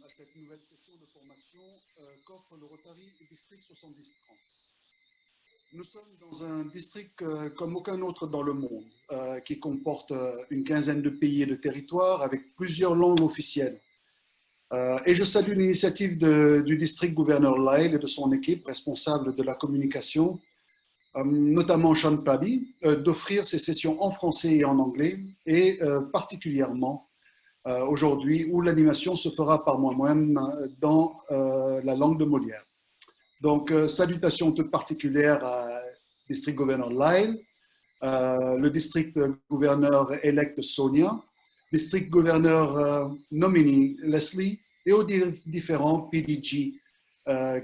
à cette nouvelle session de formation qu'offre le Rotary District 7030. Nous sommes dans un district comme aucun autre dans le monde, qui comporte une quinzaine de pays et de territoires avec plusieurs langues officielles. Et je salue l'initiative du district gouverneur Lyle et de son équipe responsable de la communication, notamment Sean Paddy, d'offrir ces sessions en français et en anglais, et particulièrement aujourd'hui où l'animation se fera par moi-même dans la langue de Molière. Donc, salutations toutes particulières à district gouverneur Lyle, le district gouverneur élect Sonia, district gouverneur nominee Leslie et aux différents PDG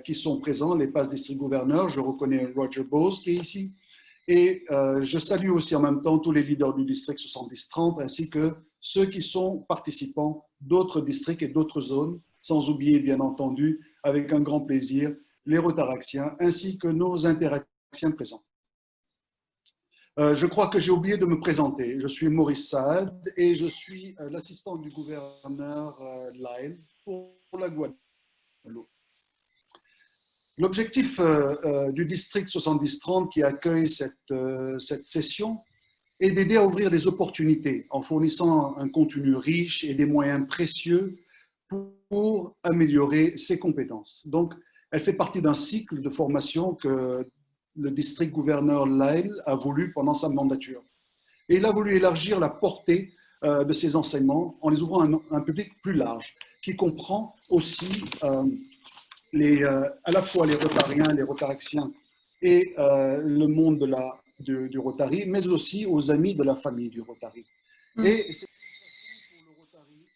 qui sont présents, les passes district gouverneurs. Je reconnais Roger Bose qui est ici. Et je salue aussi en même temps tous les leaders du district 7030 ainsi que ceux qui sont participants d'autres districts et d'autres zones, sans oublier bien entendu, avec un grand plaisir, les Rotaraxiens ainsi que nos Interactiens présents. Je crois que j'ai oublié de me présenter. Je suis Maurice Saad et je suis l'assistant du gouverneur Lyle pour la Guadeloupe. L'objectif du district 7030 qui accueille cette session est d'aider à ouvrir des opportunités en fournissant un contenu riche et des moyens précieux pour améliorer ses compétences. Donc, elle fait partie d'un cycle de formation que le district gouverneur Lyle a voulu pendant sa mandature. Et il a voulu élargir la portée de ces enseignements en les ouvrant à un public plus large, qui comprend aussi à la fois les Rotariens, les Rotaraxiens et le monde du Rotary, mais aussi aux amis de la famille du Rotary. Et c'est pour le Rotary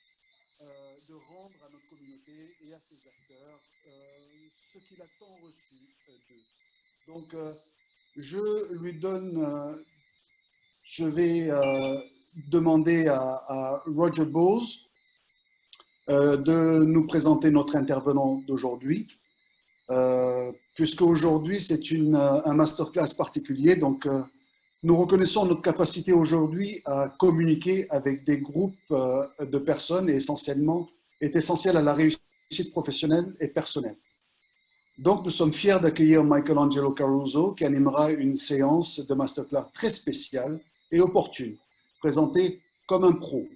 de rendre à notre communauté et à ses acteurs ce qu'il a tant reçu d'eux. Donc, je vais demander à Roger Bose de nous présenter notre intervenant d'aujourd'hui, puisque aujourd'hui c'est un masterclass particulier. Donc, nous reconnaissons notre capacité aujourd'hui à communiquer avec des groupes de personnes et est essentielle à la réussite professionnelle et personnelle. Donc, nous sommes fiers d'accueillir Michelangelo Caruso qui animera une séance de masterclass très spéciale et opportune, présentée comme un pro.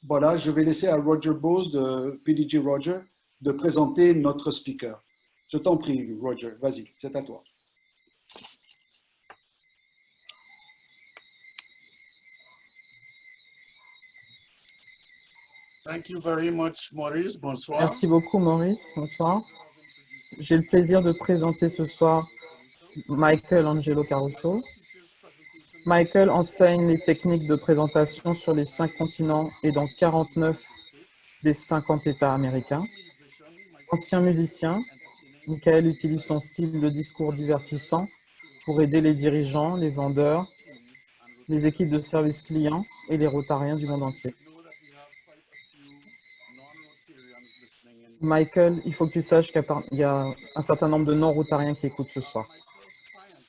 Voilà, je vais laisser à Roger Bose de PDG Roger de présenter notre speaker. Je t'en prie, Roger, vas-y, c'est à toi. Thank you very much, Maurice. Bonsoir. Merci beaucoup, Maurice. Bonsoir. J'ai le plaisir de présenter ce soir Michelangelo Caruso. Michael enseigne les techniques de présentation sur les 5 continents et dans 49 des 50 États américains. Ancien musicien, Michael utilise son style de discours divertissant pour aider les dirigeants, les vendeurs, les équipes de service clients et les Rotariens du monde entier. Michael, il faut que tu saches qu'il y a un certain nombre de non-rotariens qui écoutent ce soir.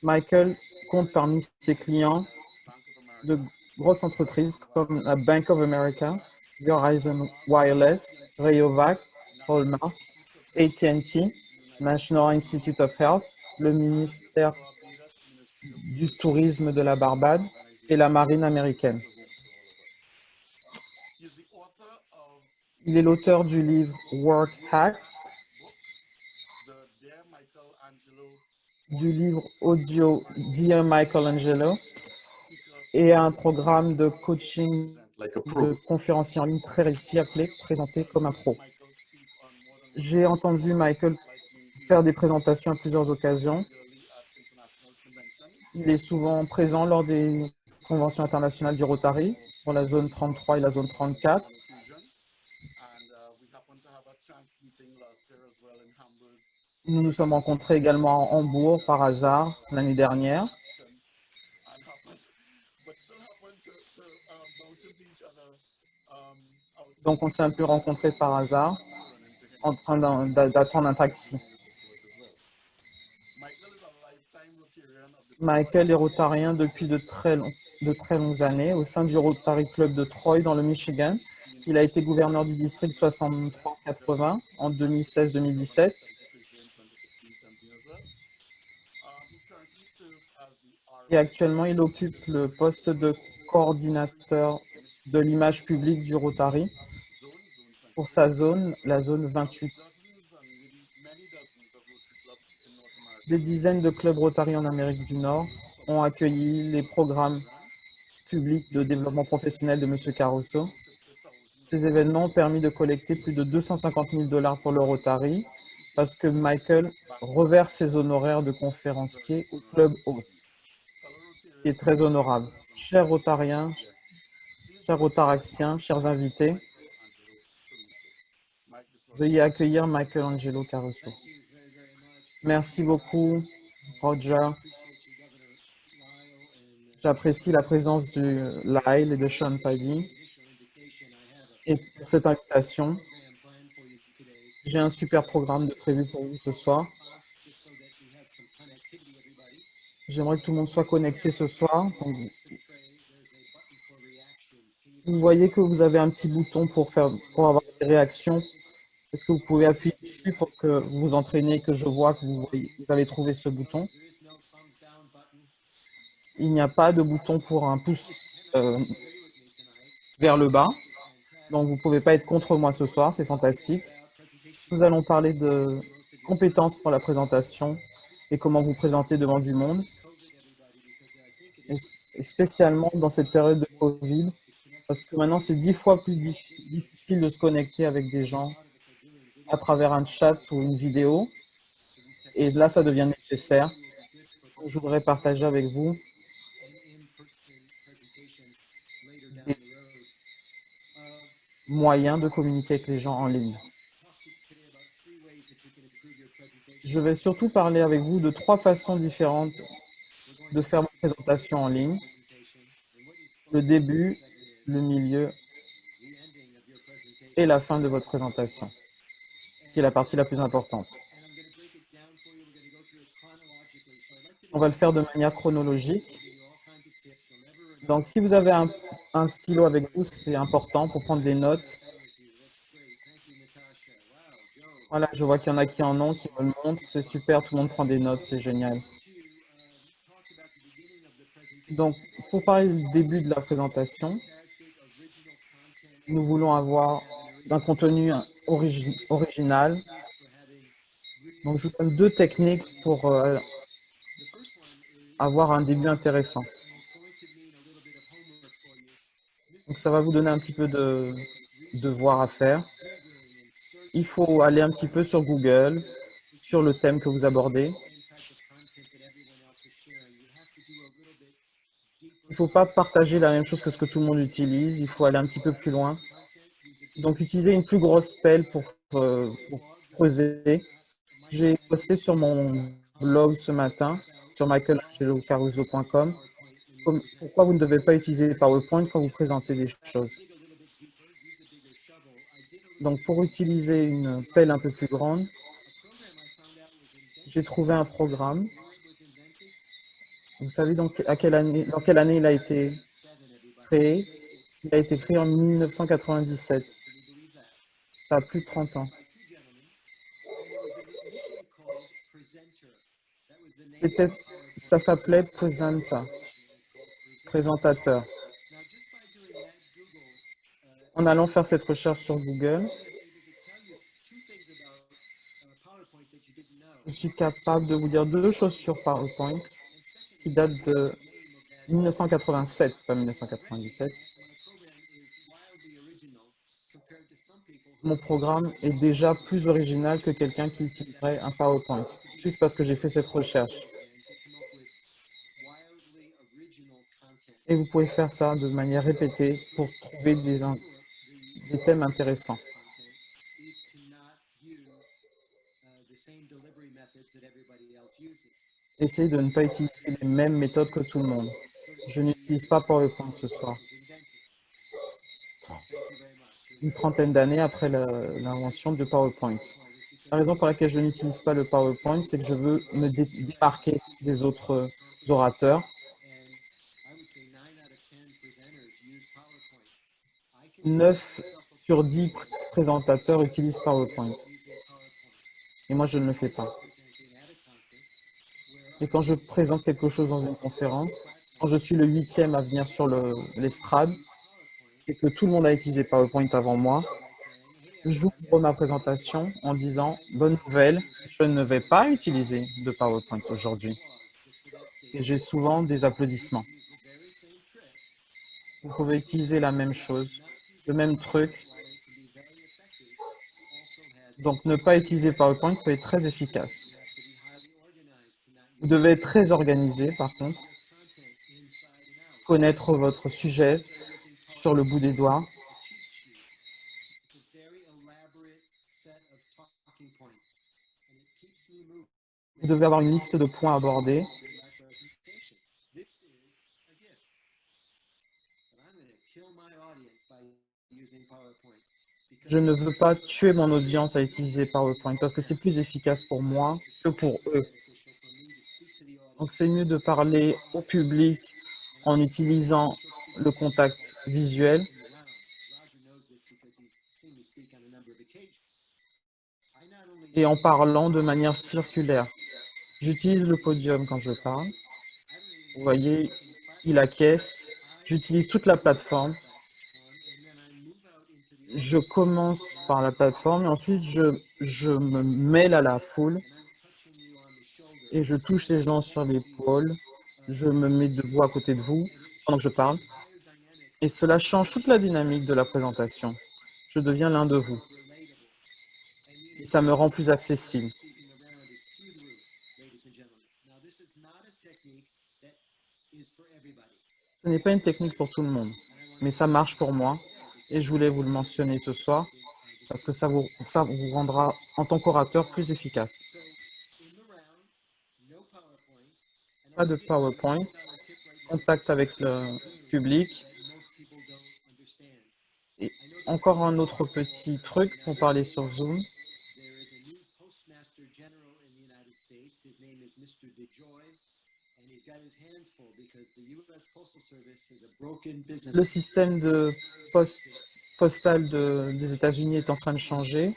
Michael compte parmi ses clients de grosses entreprises comme la Bank of America, Verizon Wireless, Rayovac, Hallmark, AT&T, National Institute of Health, le ministère du Tourisme de la Barbade et la Marine américaine. Il est l'auteur du livre Work Hacks, du livre audio Dear Michelangelo et un programme de coaching de conférencier en ligne très réussi appelé Présenté comme un pro. J'ai entendu Michael faire des présentations à plusieurs occasions. Il est souvent présent lors des conventions internationales du Rotary pour la zone 33 et la zone 34. Nous nous sommes rencontrés également à Hambourg par hasard l'année dernière. Donc on s'est un peu rencontrés par hasard en train d'attendre un taxi. Michael est rotarien depuis de très longues années au sein du Rotary Club de Troy dans le Michigan Il a été gouverneur du district 63-80 en 2016-2017. Et actuellement, il occupe le poste de coordinateur de l'image publique du Rotary pour sa zone, la zone 28. Des dizaines de clubs Rotary en Amérique du Nord ont accueilli les programmes publics de développement professionnel de M. Caruso. Ces événements ont permis de collecter plus de 250 000 $ pour le Rotary parce que Michael reverse ses honoraires de conférencier au club hôte, qui est très honorable. Chers Rotariens, chers Rotaraxiens, chers invités, veuillez accueillir Michael Angelo Caruso. Merci beaucoup, Roger. J'apprécie la présence de Lyle et de Sean Paddy et pour cette invitation. J'ai un super programme de prévu pour vous ce soir. J'aimerais que tout le monde soit connecté ce soir. Donc, vous voyez que vous avez un petit bouton pour avoir des réactions. Est-ce que vous pouvez appuyer dessus pour que vous vous entraîniez et que je vois que vous avez trouvé ce bouton? Il n'y a pas de bouton pour un pouce vers le bas. Donc, vous ne pouvez pas être contre moi ce soir. C'est fantastique. Nous allons parler de compétences pour la présentation et comment vous présenter devant du monde. Et spécialement dans cette période de Covid, parce que maintenant, c'est 10 fois plus difficile de se connecter avec des gens à travers un chat ou une vidéo. Et là, ça devient nécessaire. Je voudrais partager avec vous des moyens de communiquer avec les gens en ligne. Je vais surtout parler avec vous de 3 façons différentes de faire ma présentation en ligne. Le début, le milieu et la fin de votre présentation, qui est la partie la plus importante. On va le faire de manière chronologique. Donc, si vous avez un stylo avec vous, c'est important pour prendre des notes. Voilà, je vois qu'il y en a qui en ont, qui me le montrent. C'est super, tout le monde prend des notes, c'est génial. Donc, pour parler du début de la présentation, nous voulons avoir un contenu original. Donc, je vous donne 2 techniques pour avoir un début intéressant. Donc, ça va vous donner un petit peu de devoir à faire. Il faut aller un petit peu sur Google, sur le thème que vous abordez. Il ne faut pas partager la même chose que ce que tout le monde utilise. Il faut aller un petit peu plus loin. Donc, utilisez une plus grosse pelle pour creuser. J'ai posté sur mon blog ce matin, sur michaelangelocaruso.com, pourquoi vous ne devez pas utiliser PowerPoint quand vous présentez des choses. Donc, pour utiliser une pelle un peu plus grande, j'ai trouvé un programme. Vous savez donc dans quelle année il a été créé? Il a été créé en 1997. Ça a plus de 30 ans. Ça s'appelait Presenter, présentateur. En allant faire cette recherche sur Google, je suis capable de vous dire 2 choses sur PowerPoint qui datent de 1987, pas 1997. Mon programme est déjà plus original que quelqu'un qui utiliserait un PowerPoint, juste parce que j'ai fait cette recherche. Et vous pouvez faire ça de manière répétée pour trouver des thèmes intéressants. Essayez de ne pas utiliser les mêmes méthodes que tout le monde. Je n'utilise pas PowerPoint ce soir. Une trentaine d'années après l'invention de PowerPoint. La raison pour laquelle je n'utilise pas le PowerPoint, c'est que je veux me démarquer des autres orateurs. 9 sur 10 présentateurs utilisent PowerPoint. Et moi, je ne le fais pas. Et quand je présente quelque chose dans une conférence, quand je suis le 8e à venir sur l'estrade et que tout le monde a utilisé PowerPoint avant moi, j'ouvre ma présentation en disant « Bonne nouvelle, je ne vais pas utiliser de PowerPoint aujourd'hui ». Et j'ai souvent des applaudissements. Vous pouvez utiliser la même chose, le même truc. Donc, ne pas utiliser PowerPoint peut être très efficace. Vous devez être très organisé, par contre. Connaître votre sujet sur le bout des doigts. Vous devez avoir une liste de points abordés. Je ne veux pas tuer mon audience à utiliser PowerPoint parce que c'est plus efficace pour moi que pour eux. Donc, c'est mieux de parler au public en utilisant le contact visuel. Et en parlant de manière circulaire. J'utilise le podium quand je parle. Vous voyez, il acquiesce. J'utilise toute la plateforme. Je commence par la plateforme et ensuite je me mêle à la foule et je touche les gens sur l'épaule. Je me mets debout à côté de vous pendant que je parle. Et cela change toute la dynamique de la présentation. Je deviens l'un de vous. Et ça me rend plus accessible. Ce n'est pas une technique pour tout le monde, mais ça marche pour moi. Et je voulais vous le mentionner ce soir, parce que ça vous rendra, en tant qu'orateur, plus efficace. Pas de PowerPoint, contact avec le public. Et encore un autre petit truc pour parler sur Zoom. Le système de postal des États-Unis est en train de changer.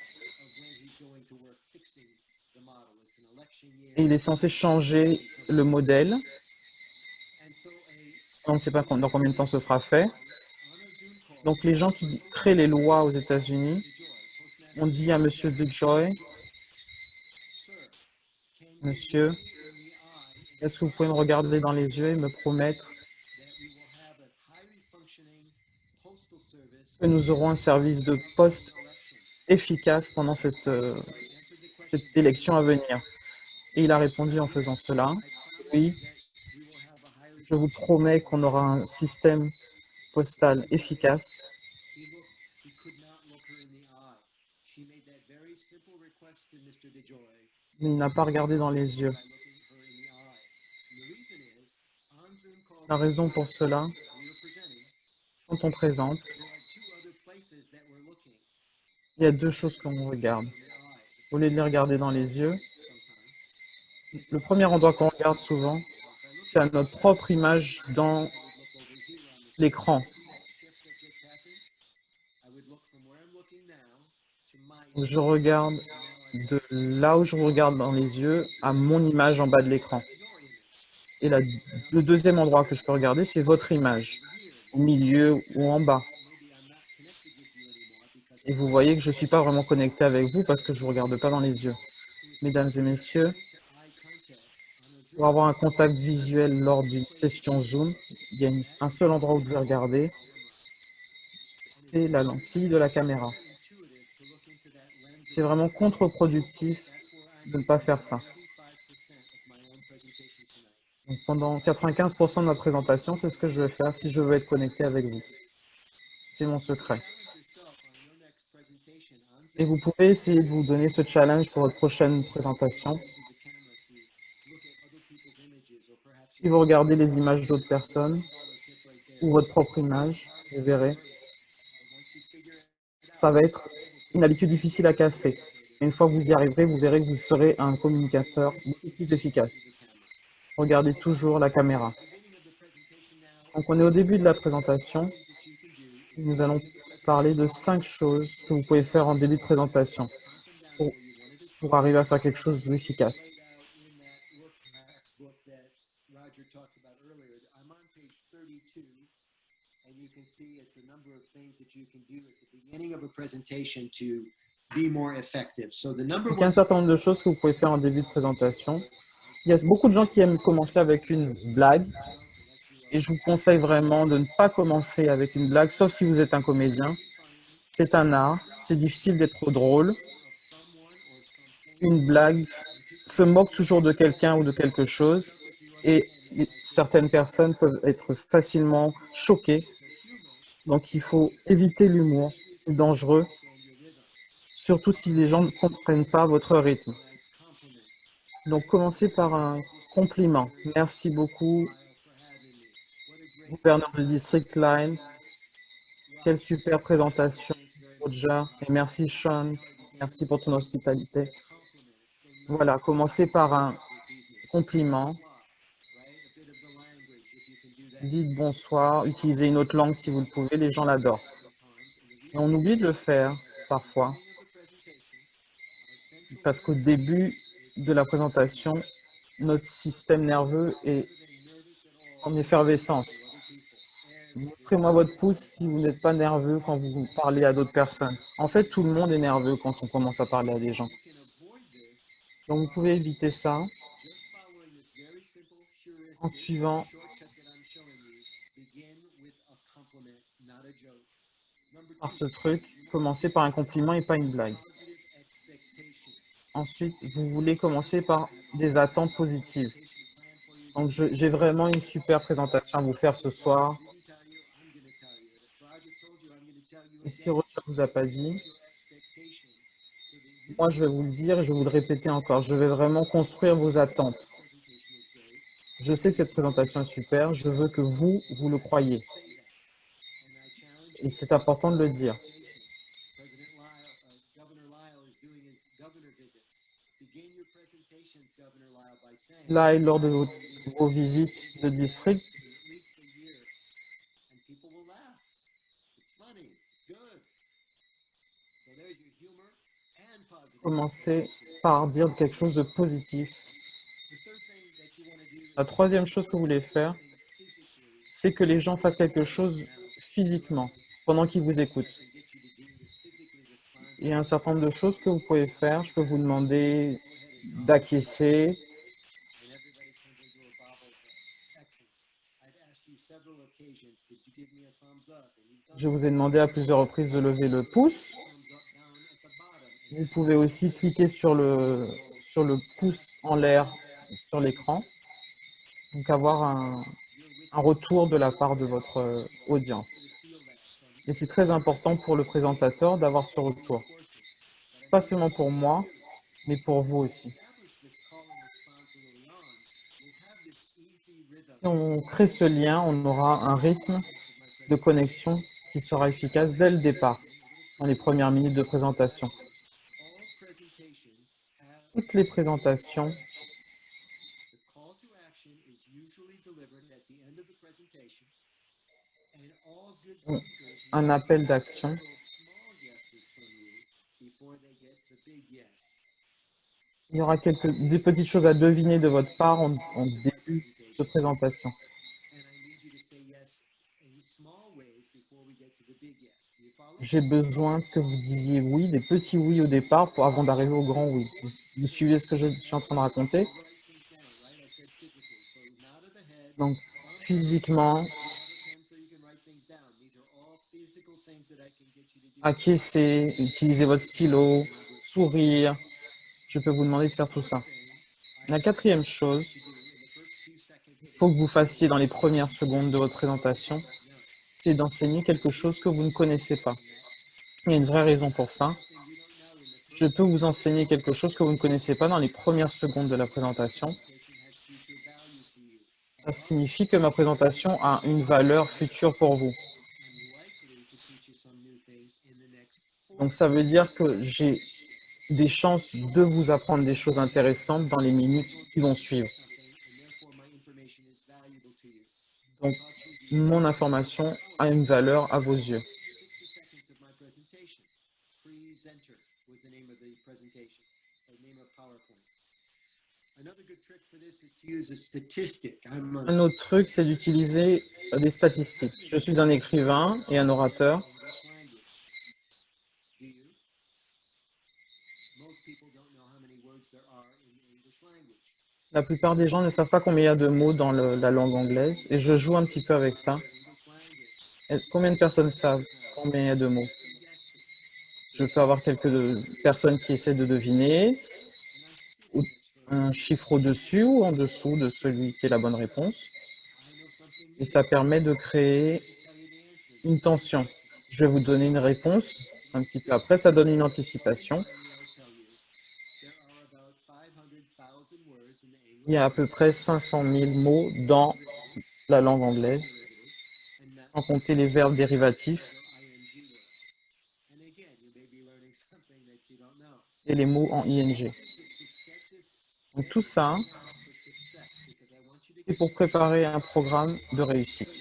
Et il est censé changer le modèle. On ne sait pas dans combien de temps ce sera fait. Donc, les gens qui créent les lois aux États-Unis ont dit à Monsieur DeJoy, Monsieur, est-ce que vous pouvez me regarder dans les yeux et me promettre que nous aurons un service de poste efficace pendant cette élection à venir? Et il a répondu en faisant cela, oui, je vous promets qu'on aura un système postal efficace. Mais il n'a pas regardé dans les yeux. La raison pour cela, quand on présente, il y a deux choses qu'on regarde. Au lieu de les regarder dans les yeux, le premier endroit qu'on regarde souvent, c'est à notre propre image dans l'écran. Je regarde de là où je vous regarde dans les yeux à mon image en bas de l'écran. Et le deuxième endroit que je peux regarder, c'est votre image, au milieu ou en bas. Et vous voyez que je ne suis pas vraiment connecté avec vous parce que je ne vous regarde pas dans les yeux. Mesdames et messieurs, pour avoir un contact visuel lors d'une session Zoom, il y a un seul endroit où vous devez regarder, c'est la lentille de la caméra. C'est vraiment contre-productif de ne pas faire ça. Donc pendant 95% de ma présentation, c'est ce que je vais faire si je veux être connecté avec vous. C'est mon secret. Et vous pouvez essayer de vous donner ce challenge pour votre prochaine présentation. Si vous regardez les images d'autres personnes ou votre propre image, vous verrez, ça va être une habitude difficile à casser. Et une fois que vous y arriverez, vous verrez que vous serez un communicateur beaucoup plus efficace. Regardez toujours la caméra. Donc on est au début de la présentation. Nous allons parler de 5 choses que vous pouvez faire en début de présentation pour arriver à faire quelque chose d'efficace. Donc, il y a un certain nombre de choses que vous pouvez faire en début de présentation. Il y a beaucoup de gens qui aiment commencer avec une blague. Et je vous conseille vraiment de ne pas commencer avec une blague, sauf si vous êtes un comédien. C'est un art, c'est difficile d'être drôle. Une blague se moque toujours de quelqu'un ou de quelque chose. Et certaines personnes peuvent être facilement choquées. Donc, il faut éviter l'humour. C'est dangereux. Surtout si les gens ne comprennent pas votre rythme. Donc, commencez par un compliment. Merci beaucoup, gouverneur de District Line. Quelle super présentation, Roger. Et merci, Sean. Merci pour ton hospitalité. Voilà, commencez par un compliment. Dites bonsoir. Utilisez une autre langue si vous le pouvez. Les gens l'adorent. Et on oublie de le faire parfois. Parce qu'au début de la présentation, notre système nerveux est en effervescence. Montrez-moi votre pouce si vous n'êtes pas nerveux quand vous parlez à d'autres personnes. En fait, tout le monde est nerveux quand on commence à parler à des gens. Donc, vous pouvez éviter ça en suivant par ce truc. Commencez par un compliment et pas une blague. Ensuite, vous voulez commencer par des attentes positives. Donc, j'ai vraiment une super présentation à vous faire ce soir. Et si Roger ne vous a pas dit, moi, je vais vous le dire et je vais vous le répéter encore. Je vais vraiment construire vos attentes. Je sais que cette présentation est super. Je veux que vous le croyez. Et c'est important de le dire. Là, lors de vos visites de district, commencez par dire quelque chose de positif. La troisième chose que vous voulez faire, c'est que les gens fassent quelque chose physiquement pendant qu'ils vous écoutent. Il y a un certain nombre de choses que vous pouvez faire. Je peux vous demander d'acquiescer. Je vous ai demandé à plusieurs reprises de lever le pouce. Vous pouvez aussi cliquer sur le pouce en l'air sur l'écran. Donc avoir un retour de la part de votre audience. Et c'est très important pour le présentateur d'avoir ce retour. Pas seulement pour moi, mais pour vous aussi. Si on crée ce lien, on aura un rythme de connexion qui sera efficace dès le départ, dans les premières minutes de présentation. Toutes les présentations ont un appel d'action. Il y aura des petites choses à deviner de votre part en début de présentation. J'ai besoin que vous disiez oui, des petits oui au départ avant d'arriver au grand oui. Vous suivez ce que je suis en train de raconter? Donc, physiquement, acquiescer, utiliser votre stylo, sourire. Je peux vous demander de faire tout ça. La quatrième chose, il faut que vous fassiez dans les premières secondes de votre présentation, c'est d'enseigner quelque chose que vous ne connaissez pas. Il y a une vraie raison pour ça. Je peux vous enseigner quelque chose que vous ne connaissez pas dans les premières secondes de la présentation. Ça signifie que ma présentation a une valeur future pour vous. Donc ça veut dire que j'ai des chances de vous apprendre des choses intéressantes dans les minutes qui vont suivre. Donc, mon information a une valeur à vos yeux. Presenter was the name of the presentation, the name of PowerPoint. Another good trick for this is to use a statistic. Un autre truc, c'est d'utiliser des statistiques. Je suis un écrivain et un orateur. Do you? Most people don't know how many words there are in the English language. La plupart des gens ne savent pas combien il y a de mots dans la langue anglaise et je joue un petit peu avec ça. Combien de personnes savent combien il y a de mots? Je peux avoir quelques personnes qui essaient de deviner, ou un chiffre au-dessus ou en dessous de celui qui est la bonne réponse. Et ça permet de créer une tension. Je vais vous donner une réponse un petit peu après, ça donne une anticipation. Il y a à peu près 500 000 mots dans la langue anglaise, sans compter les verbes dérivatifs et les mots en ing. Donc tout ça, c'est pour préparer un programme de réussite.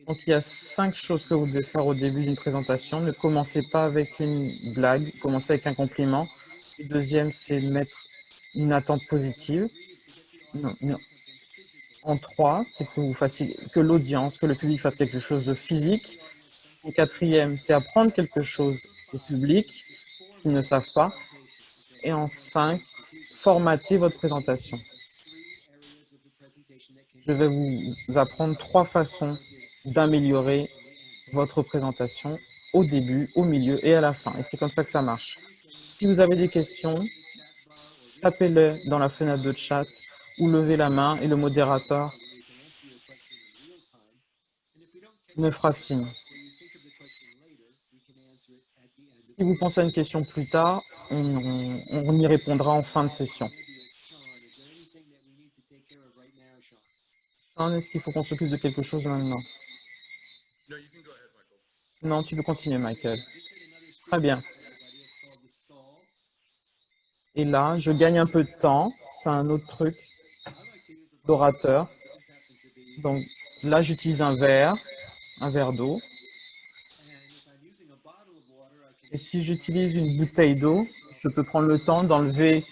Donc il y a 5 choses que vous devez faire au début d'une présentation. Ne commencez pas avec une blague, commencez avec un compliment. Le deuxième, c'est mettre une attente positive. En 3, c'est que vous fassiez, que l'audience, que le public fasse quelque chose de physique. En 4e, c'est apprendre quelque chose au public qui ne savent pas. Et en 5, formater votre présentation. Je vais vous apprendre 3 façons d'améliorer votre présentation au début, au milieu et à la fin. Et c'est comme ça que ça marche. Si vous avez des questions, tapez-le dans la fenêtre de chat ou levez la main et le modérateur me fera signe. Si vous pensez à une question plus tard, on y répondra en fin de session. Sean, est-ce qu'il faut qu'on s'occupe de quelque chose maintenant? Non, tu peux continuer, Michael. Très bien. Et là, je gagne un peu de temps. C'est un autre truc d'orateur. Donc là, j'utilise un verre d'eau. Et si j'utilise une bouteille d'eau, je peux prendre le temps d'enlever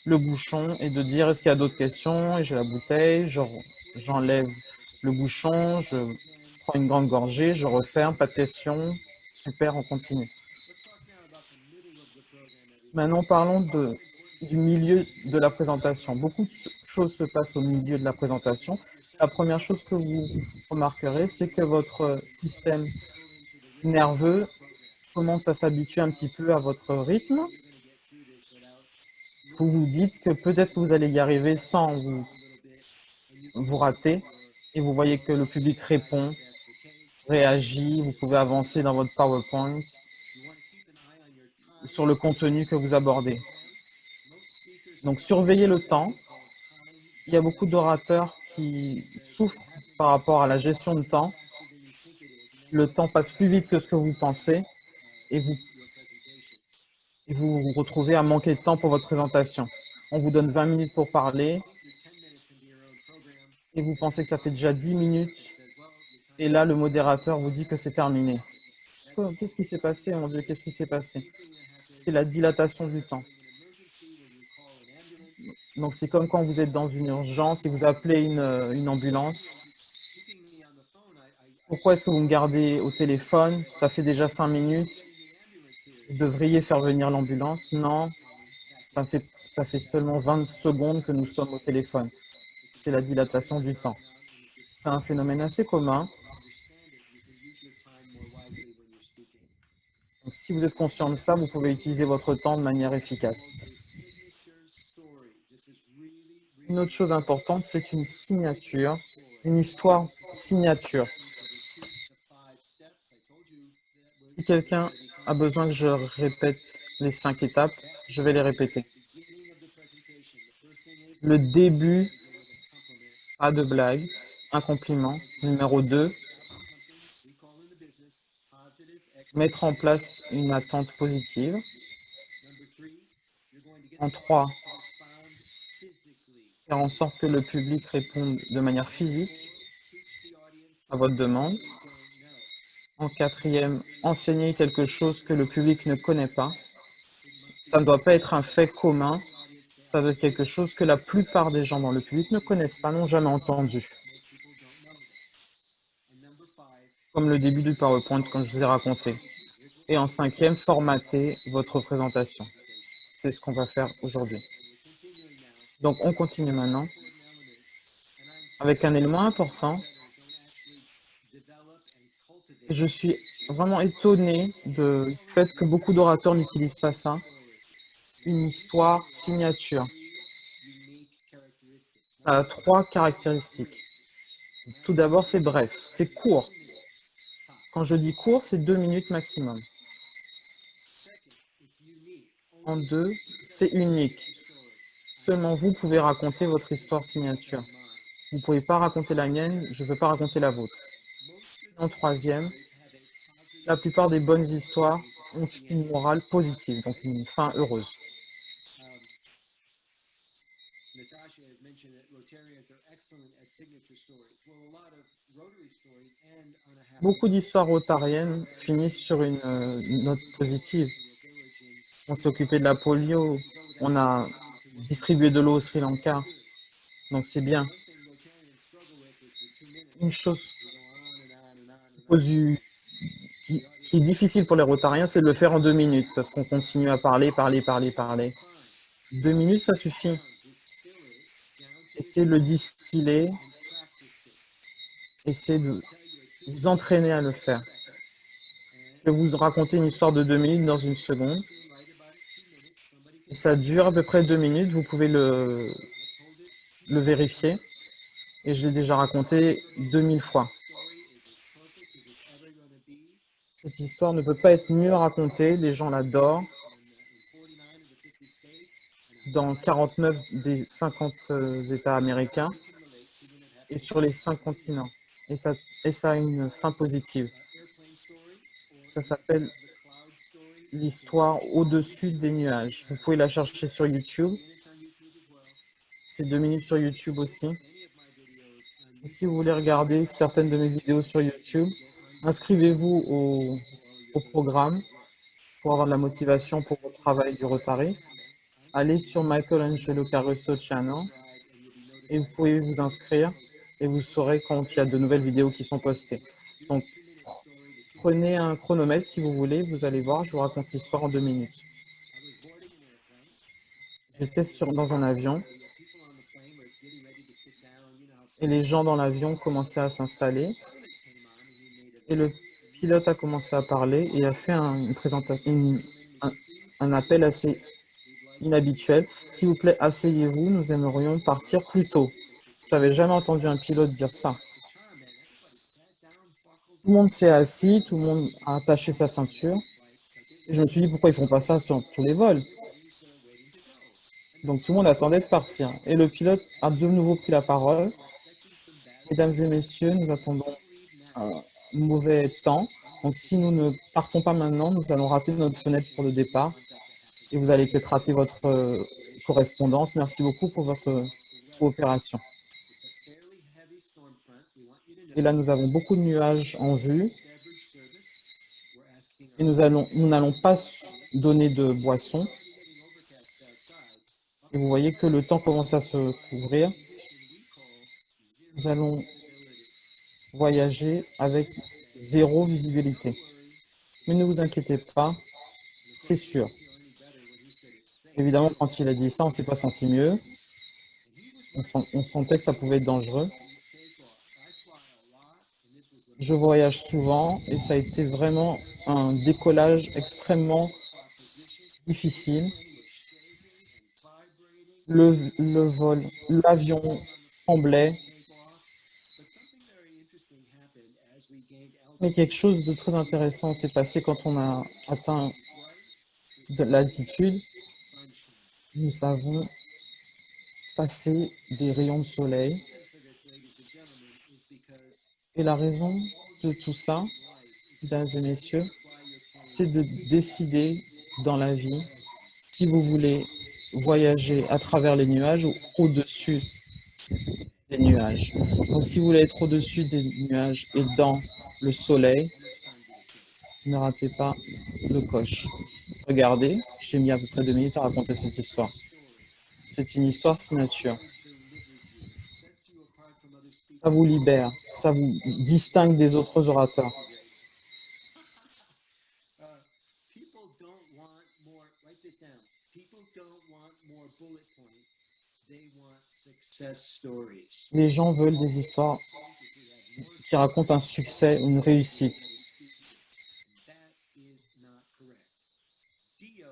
le bouchon et de dire est-ce qu'il y a d'autres questions? Et j'ai la bouteille, j'enlève le bouchon, je prends une grande gorgée, je referme, pas de questions. Super, on continue. Maintenant, parlons du milieu de la présentation. Beaucoup de choses se passent au milieu de la présentation. La première chose que vous remarquerez, c'est que votre système nerveux commence à s'habituer un petit peu à votre rythme. Vous vous dites que peut-être que vous allez y arriver sans vous rater. Et vous voyez que le public répond, réagit. Vous pouvez avancer dans votre PowerPoint sur le contenu que vous abordez. Donc, surveillez le temps. Il y a beaucoup d'orateurs qui souffrent par rapport à la gestion de temps. Le temps passe plus vite que ce que vous pensez et vous vous retrouvez à manquer de temps pour votre présentation. On vous donne 20 minutes pour parler et vous pensez que ça fait déjà 10 minutes et là, le modérateur vous dit que c'est terminé. Qu'est-ce qui s'est passé, mon Dieu, qu'est-ce qui s'est passé? C'est la dilatation du temps. Donc, c'est comme quand vous êtes dans une urgence et vous appelez une ambulance. Pourquoi est-ce que vous me gardez au téléphone? Ça fait déjà 5 minutes. Vous devriez faire venir l'ambulance. Non, ça fait seulement 20 secondes que nous sommes au téléphone. C'est la dilatation du temps. C'est un phénomène assez commun. Donc, si vous êtes conscient de ça, vous pouvez utiliser votre temps de manière efficace. Une autre chose importante, c'est une signature, une histoire signature. Si quelqu'un a besoin que je répète les 5 étapes, je vais les répéter. Le début, pas de blague, un compliment. Numéro 2, mettre en place une attente positive. En 3, faire en sorte que le public réponde de manière physique à votre demande. En quatrième, enseigner quelque chose que le public ne connaît pas. Ça ne doit pas être un fait commun. Ça doit être quelque chose que la plupart des gens dans le public ne connaissent pas, n'ont jamais entendu. Comme le début du PowerPoint, comme je vous ai raconté. Et en cinquième, formater votre présentation. C'est ce qu'on va faire aujourd'hui. Donc, on continue maintenant avec un élément important. Je suis vraiment étonné du fait que beaucoup d'orateurs n'utilisent pas ça. Une histoire signature. Ça a 3 caractéristiques. Tout d'abord, c'est bref, c'est court. Quand je dis court, c'est 2 minutes maximum. En 2, c'est unique. Seulement vous pouvez raconter votre histoire signature. Vous ne pouvez pas raconter la mienne, je ne veux pas raconter la vôtre. En troisième, la plupart des bonnes histoires ont une morale positive, donc une fin heureuse. Natasha has mentioned that Rotarians are excellent at signature stories. Well, a lot of Rotary stories end on a happy Beaucoup d'histoires rotariennes finissent sur une note positive. On s'est occupé de la polio, on a distribué de l'eau au Sri Lanka, donc c'est bien. Une chose qui est difficile pour les rotariens, c'est de le faire en 2 minutes, parce qu'on continue à parler. 2 minutes, ça suffit. Essayez de le distiller, essayez de vous entraîner à le faire. Je vais vous raconter une histoire de 2 minutes dans une seconde. Et ça dure à peu près 2 minutes, vous pouvez le vérifier. Et je l'ai déjà raconté 2000 fois. Cette histoire ne peut pas être mieux racontée, les gens l'adorent. Dans 49 des 50 États américains et sur les 5 continents. Et ça a une fin positive. Ça s'appelle l'histoire au-dessus des nuages. Vous pouvez la chercher sur YouTube. C'est 2 minutes sur YouTube aussi. Et si vous voulez regarder certaines de mes vidéos sur YouTube, inscrivez-vous au programme pour avoir de la motivation pour votre travail du Rotary. Allez sur Michelangelo Caruso Channel et vous pouvez vous inscrire et vous saurez quand il y a de nouvelles vidéos qui sont postées. Donc, prenez un chronomètre si vous voulez, vous allez voir, je vous raconte l'histoire en 2 minutes. J'étais dans un avion et les gens dans l'avion commençaient à s'installer et le pilote a commencé à parler et a fait une présentation, un appel assez inhabituel. S'il vous plaît, asseyez-vous, nous aimerions partir plus tôt. Je n'avais jamais entendu un pilote dire ça. Tout le monde s'est assis, tout le monde a attaché sa ceinture. Et je me suis dit, pourquoi ils font pas ça sur tous les vols? Donc tout le monde attendait de partir. Et le pilote a de nouveau pris la parole. Mesdames et messieurs, nous attendons un mauvais temps. Donc si nous ne partons pas maintenant, nous allons rater notre fenêtre pour le départ. Et vous allez peut-être rater votre correspondance. Merci beaucoup pour votre coopération. Et là, nous avons beaucoup de nuages en vue. Et nous n'allons pas donner de boissons. Et vous voyez que le temps commence à se couvrir. Nous allons voyager avec 0 visibilité. Mais ne vous inquiétez pas, c'est sûr. Évidemment, quand il a dit ça, on ne s'est pas senti mieux. On sentait que ça pouvait être dangereux. Je voyage souvent et ça a été vraiment un décollage extrêmement difficile. Le vol, l'avion tremblait. Mais quelque chose de très intéressant s'est passé quand on a atteint de l'altitude. Nous avons passé des rayons de soleil. Et la raison de tout ça, mesdames et messieurs, c'est de décider dans la vie si vous voulez voyager à travers les nuages ou au-dessus des nuages. Donc si vous voulez être au-dessus des nuages et dans le soleil, Ne ratez pas le coche. Regardez, j'ai mis à peu près 2 minutes à raconter cette histoire. C'est une histoire signature. Ça vous libère, ça vous distingue des autres orateurs. People don't want more, write this down. People don't want more bullet points. They want success stories. Les gens veulent des histoires qui racontent un succès, une réussite. That is not correct. Dio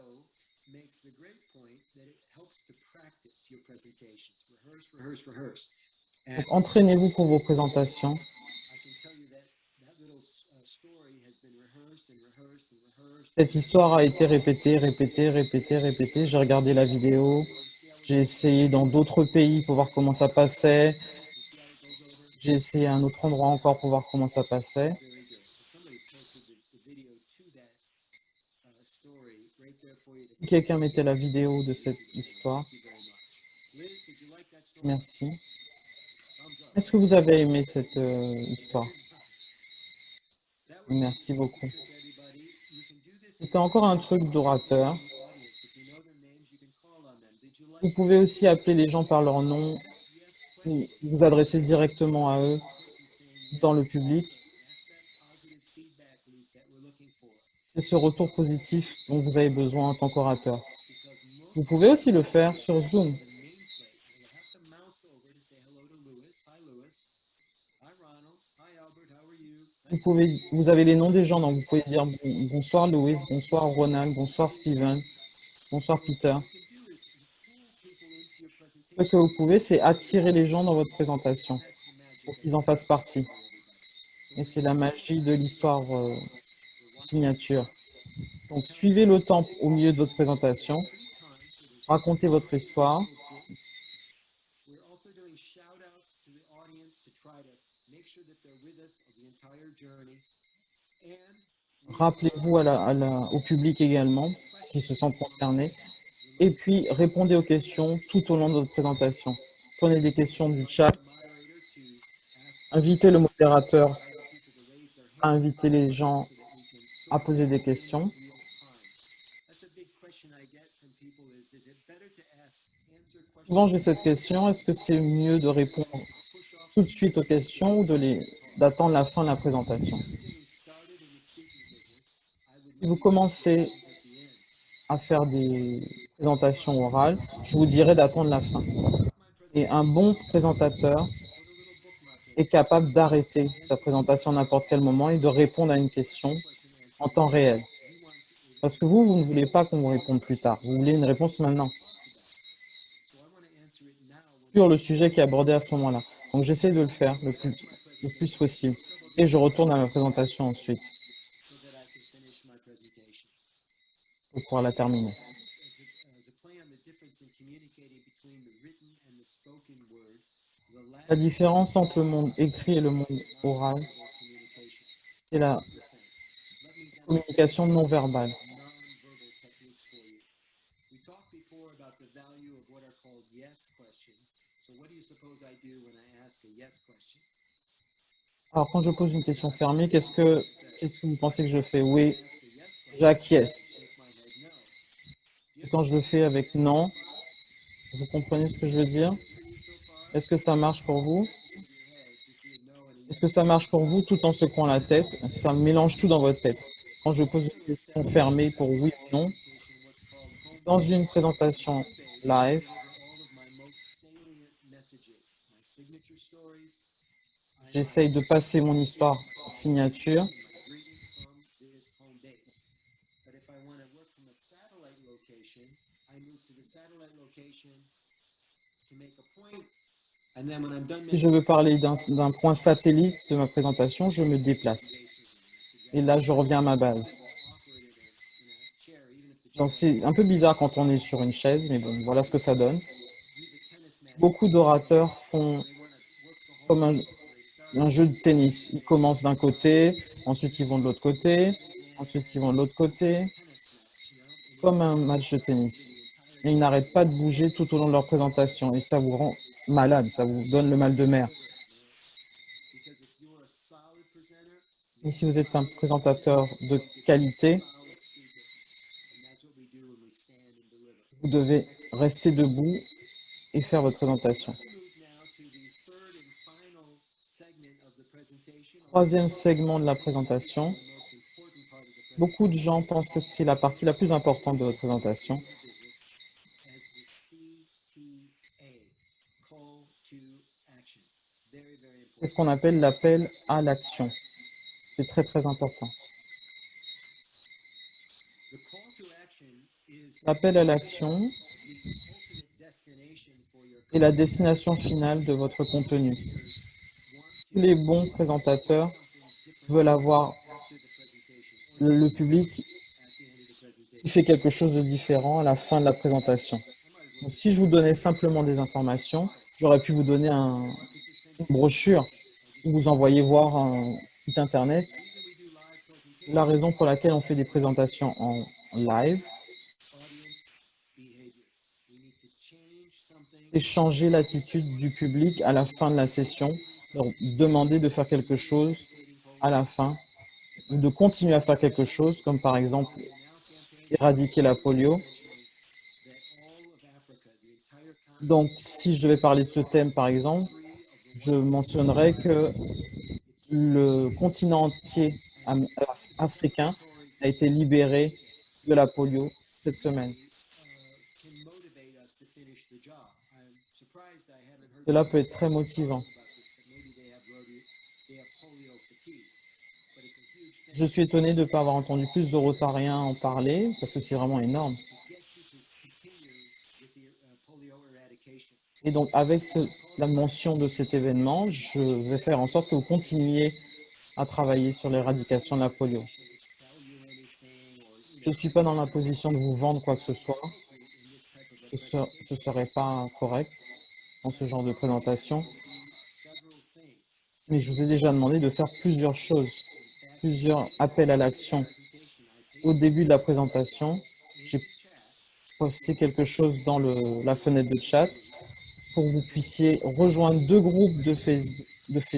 makes the great point that it helps to practice your presentations. Rehearse, rehearse, rehearse. And Donc, entraînez-vous pour vos présentations. I can tell you that that little story has been rehearsed and rehearsed and rehearsed. Cette histoire a été répétée, répétée, répétée, répétée. J'ai regardé la vidéo. J'ai essayé dans d'autres pays pour voir comment ça passait. J'ai essayé à un autre endroit encore pour voir comment ça passait. Very good. Somebody posted the video to that story right there for you. Si quelqu'un mettait la vidéo de cette histoire, Thank you very much. Liz, did you like that story? merci. Thumbs up. Est-ce que vous avez aimé cette histoire? That was Merci beaucoup. trick, everybody. You can do this C'était encore un truc d'orateur. audience. If you know their names, you can call on them. Did you Vous like pouvez aussi appeler les gens par leur nom, ou vous adresser directement à eux dans le public. that's that positive feedback loop that we're looking for? C'est ce retour positif dont vous avez besoin en tant qu'orateur. Because most Vous pouvez aussi le faire sur Zoom. the nameplate, you'll have to mouse over to say hello to Lewis. Hi, Lewis. Hi, Ronald. Hi, Albert. How are you? Vous avez les noms des gens, donc vous pouvez dire bonsoir Louis, bonsoir Ronald, bonsoir Steven, bonsoir Peter. What you can do is you pull people into your presentation. Ce que vous pouvez, c'est attirer les gens dans votre présentation That's the magic pour of qu'ils en fassent partie. everybody. Et c'est la magie de l'histoire signature. Donc suivez le temps au milieu de votre présentation, racontez votre histoire. We're also doing shout outs to the audience to try to make sure that they're with us of the entire journey. And Rappelez-vous au public également, qui se sent concerné. Et puis, répondez aux questions tout au long de votre présentation. Prenez des questions du chat. moderator to ask Invitez le modérateur people to raise their à hand inviter les gens so that we can à sort poser des in questions. real time. That's a big question I get from people is it better to answer questions Souvent, j'ai cette question, est-ce que c'est mieux de répondre push off tout de suite aux questions ou d'attendre la fin de la présentation? getting started in the speaking business? I would Si vous commencez at the end. à faire des présentations orales, je vous dirais d'attendre la fin. Et un bon présentateur est capable d'arrêter sa présentation à n'importe quel moment et de répondre à une question en temps réel. Parce que vous ne voulez pas qu'on vous réponde plus tard. Vous voulez une réponse maintenant So I want to answer it now when sur le sujet qui est abordé à ce moment-là. Donc j'essaie de le faire le plus possible. Et je retourne à ma présentation ensuite so that I can finish my presentation. pour pouvoir la terminer. To play on the difference in communicating between the written and the spoken word, the last La différence entre le monde écrit et le monde oral, communication. c'est la Let me communication non verbale. non-verbal techniques for you. We talked before about the value of what are called yes questions. So what do you suppose I do when I ask a yes question? Alors quand je pose une question fermée, qu'est-ce que vous pensez que je fais? Oui, Ask a yes question, j'acquiesce. shake my head no. Et quand je le fais avec non, vous comprenez ce que je veux dire? For you so far? Est-ce que ça marche pour vous? Your head to see a no and a yes. Est-ce que ça marche pour vous tout en secouant la tête? Ça mélange tout dans votre tête. Quand je pose une question fermée pour oui ou non, What's called home dans une présentation live, all of my most salient messages, my signature stories, j'essaye de passer mon histoire signature. greeting from this home base. But if I want to work from a satellite location, I move to the satellite location to make a point. And then when I'm done Si je veux parler d'un point satellite de ma présentation, je me déplace. Et là, je reviens à ma base. Donc c'est un peu bizarre quand on est sur une chaise, mais bon, voilà ce que ça donne. Beaucoup d'orateurs font comme un jeu de tennis. Ils commencent d'un côté, ensuite ils vont de l'autre côté, ensuite ils vont de l'autre côté, comme un match de tennis. Et ils n'arrêtent pas de bouger tout au long de leur présentation. Et ça vous rend malade, ça vous donne le mal de mer. Et si vous êtes un présentateur de qualité, vous devez rester debout et faire votre présentation. Troisième segment de la présentation. Beaucoup de gens pensent que c'est la partie la plus importante de votre présentation. C'est ce qu'on appelle l'appel à l'action. C'est très, très important. L'appel à l'action est la destination finale de votre contenu. Tous les bons présentateurs veulent avoir le public qui fait quelque chose de différent à la fin de la présentation. Donc, si je vous donnais simplement des informations, j'aurais pu vous donner une brochure ou vous envoyer voir un site internet. La raison pour laquelle on fait des présentations en live, c'est changer l'attitude du public à la fin de la session, leur demander de faire quelque chose à la fin, ou de continuer à faire quelque chose, comme par exemple éradiquer la polio. Donc, si je devais parler de ce thème, par exemple, je mentionnerais que le continent entier africain a été libéré de la polio cette semaine. Cela peut être très motivant. Je suis étonné de ne pas avoir entendu plus de Rotariens en parler, parce que c'est vraiment énorme. Et donc, avec la mention de cet événement, je vais faire en sorte que vous continuiez à travailler sur l'éradication de la polio. Je ne suis pas dans la position de vous vendre quoi que ce soit. Ce ne serait pas correct dans ce genre de présentation. Mais je vous ai déjà demandé de faire plusieurs choses, plusieurs appels à l'action. Au début de la présentation, j'ai posté quelque chose dans la fenêtre de chat pour que vous puissiez rejoindre deux groupes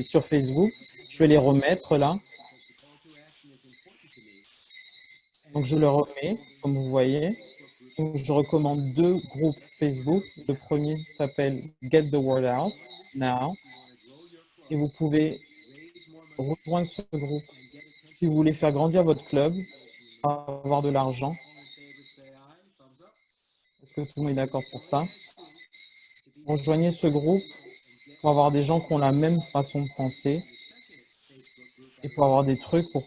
sur Facebook. Je vais les remettre là. Donc, je le remets, comme vous voyez. Donc, je recommande deux groupes Facebook. Le premier s'appelle Get the Word Out Now. Et vous pouvez rejoindre ce groupe si vous voulez faire grandir votre club, avoir de l'argent. Est-ce que tout le monde est d'accord pour ça? Rejoignez ce groupe pour avoir des gens qui ont la même façon de penser et pour avoir des trucs pour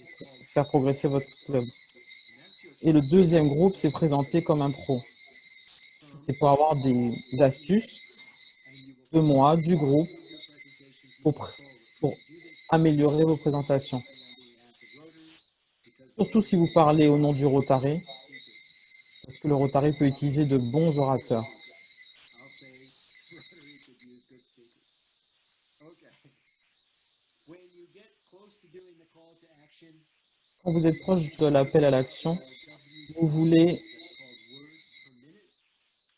faire progresser votre club. Et le deuxième groupe, c'est présenté comme un pro. C'est pour avoir des astuces de moi, du groupe, pour améliorer vos présentations. Surtout si vous parlez au nom du Rotary, parce que le Rotary peut utiliser de bons orateurs. Quand vous êtes proche de l'appel à l'action, vous voulez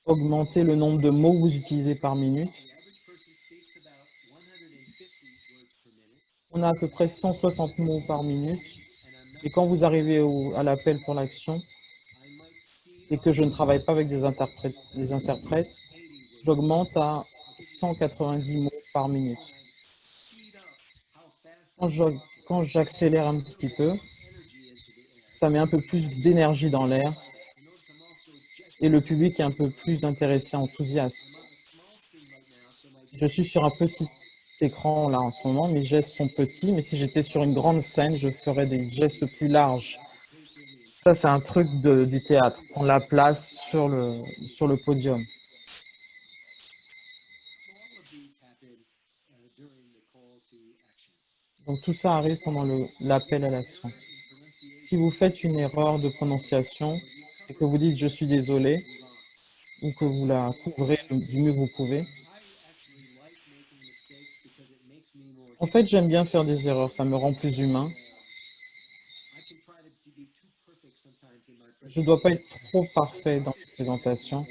augmenter le nombre de mots que vous utilisez par minute. On a à peu près 160 mots par minute. Et quand vous arrivez à l'appel pour l'action, et que je ne travaille pas avec des interprètes, j'augmente à 190 mots par minute. Quand j'accélère un petit peu, ça met un peu plus d'énergie dans l'air et le public est un peu plus intéressé, enthousiaste. Je suis sur un petit écran là en ce moment, mes gestes sont petits, mais si j'étais sur une grande scène, je ferais des gestes plus larges. Ça, c'est un truc du théâtre, prendre la place sur le podium. Donc tout ça arrive pendant l'appel à l'action. Si vous faites une erreur de prononciation et que vous dites « je suis désolé » ou que vous la couvrez du mieux que vous pouvez, en fait, j'aime bien faire des erreurs, ça me rend plus humain. Je ne dois pas être trop parfait dans mes présentations.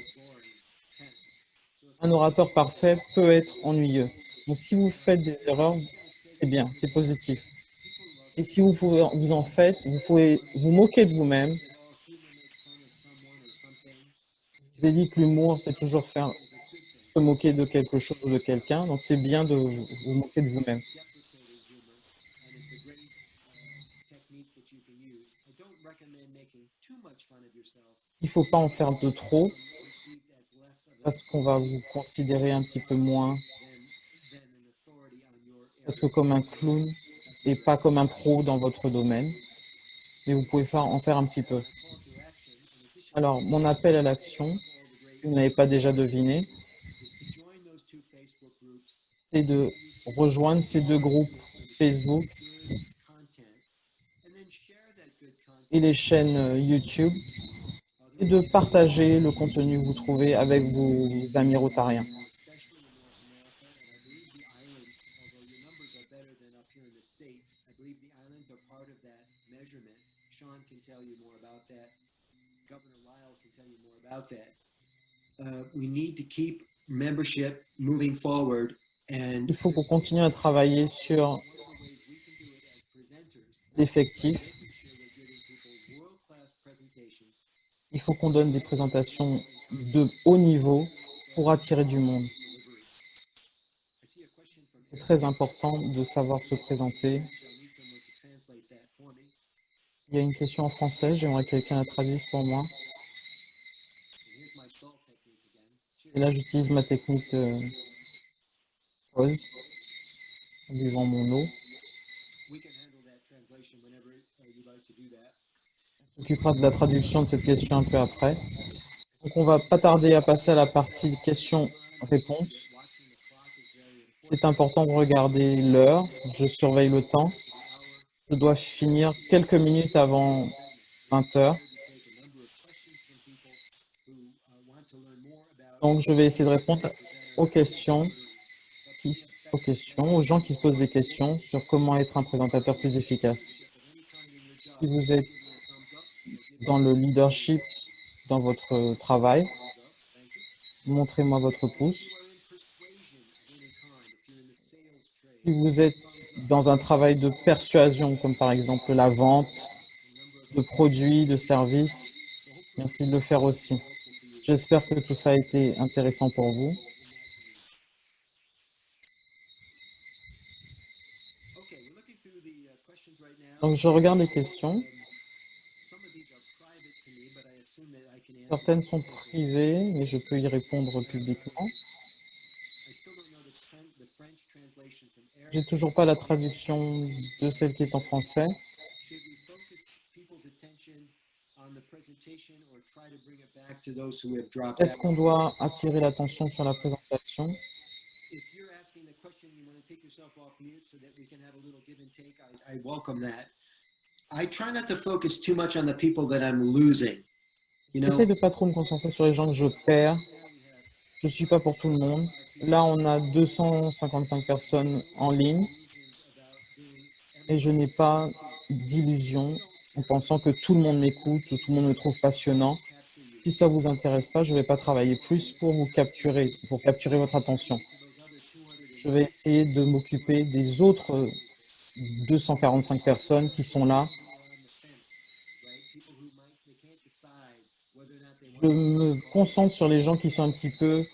Un orateur parfait peut être ennuyeux. Donc si vous faites des erreurs, c'est bien, c'est positif. Et si vous pouvez, vous en faites, vous pouvez vous moquer de vous-même. Je vous ai dit que l'humour, c'est toujours faire se moquer de quelque chose ou de quelqu'un. Donc, c'est bien de vous moquer de vous-même. Il ne faut pas en faire de trop parce qu'on va vous considérer un petit peu moins, parce que comme un clown et pas comme un pro dans votre domaine. Mais vous pouvez en faire un petit peu. Alors, mon appel à l'action, si vous n'avez pas déjà deviné, c'est de rejoindre ces deux groupes Facebook et les chaînes YouTube et de partager le contenu que vous trouvez avec vos amis rotariens. We need to keep membership moving forward and Il faut qu'on continue à travailler sur l'effectif. Il faut qu'on donne des présentations de haut niveau pour attirer du monde. C'est très important de savoir se présenter. Il y a une question en français, j'aimerais que quelqu'un la traduise pour moi. Et là, j'utilise ma technique de pause en buvant mon eau. On s'occupera de la traduction de cette question un peu après. Donc, on va pas tarder à passer à la partie questions-réponses. C'est important de regarder l'heure. Je surveille le temps. Je dois finir quelques minutes avant 20 heures. Donc, je vais essayer de répondre aux questions, aux gens qui se posent des questions sur comment être un présentateur plus efficace. Si vous êtes dans le leadership dans votre travail, montrez-moi votre pouce. Si vous êtes dans un travail de persuasion, comme par exemple la vente de produits, de services, merci de le faire aussi. J'espère que tout ça a été intéressant pour vous. Donc, je regarde les questions. Certaines sont privées, mais je peux y répondre publiquement. J'ai toujours pas la traduction de celle qui est en français. Est-ce qu'on doit attirer l'attention sur la présentation? J'essaie de pas trop me concentrer sur les gens que je perds. Je suis pas pour tout le monde. Là, on a 255 personnes en ligne et je n'ai pas d'illusion en pensant que tout le monde m'écoute ou tout le monde me trouve passionnant. Si ça vous intéresse pas, je vais pas travailler plus pour vous capturer, pour capturer votre attention. Je vais essayer de m'occuper des autres 245 personnes qui sont là. Je me concentre sur les gens qui sont un petit peu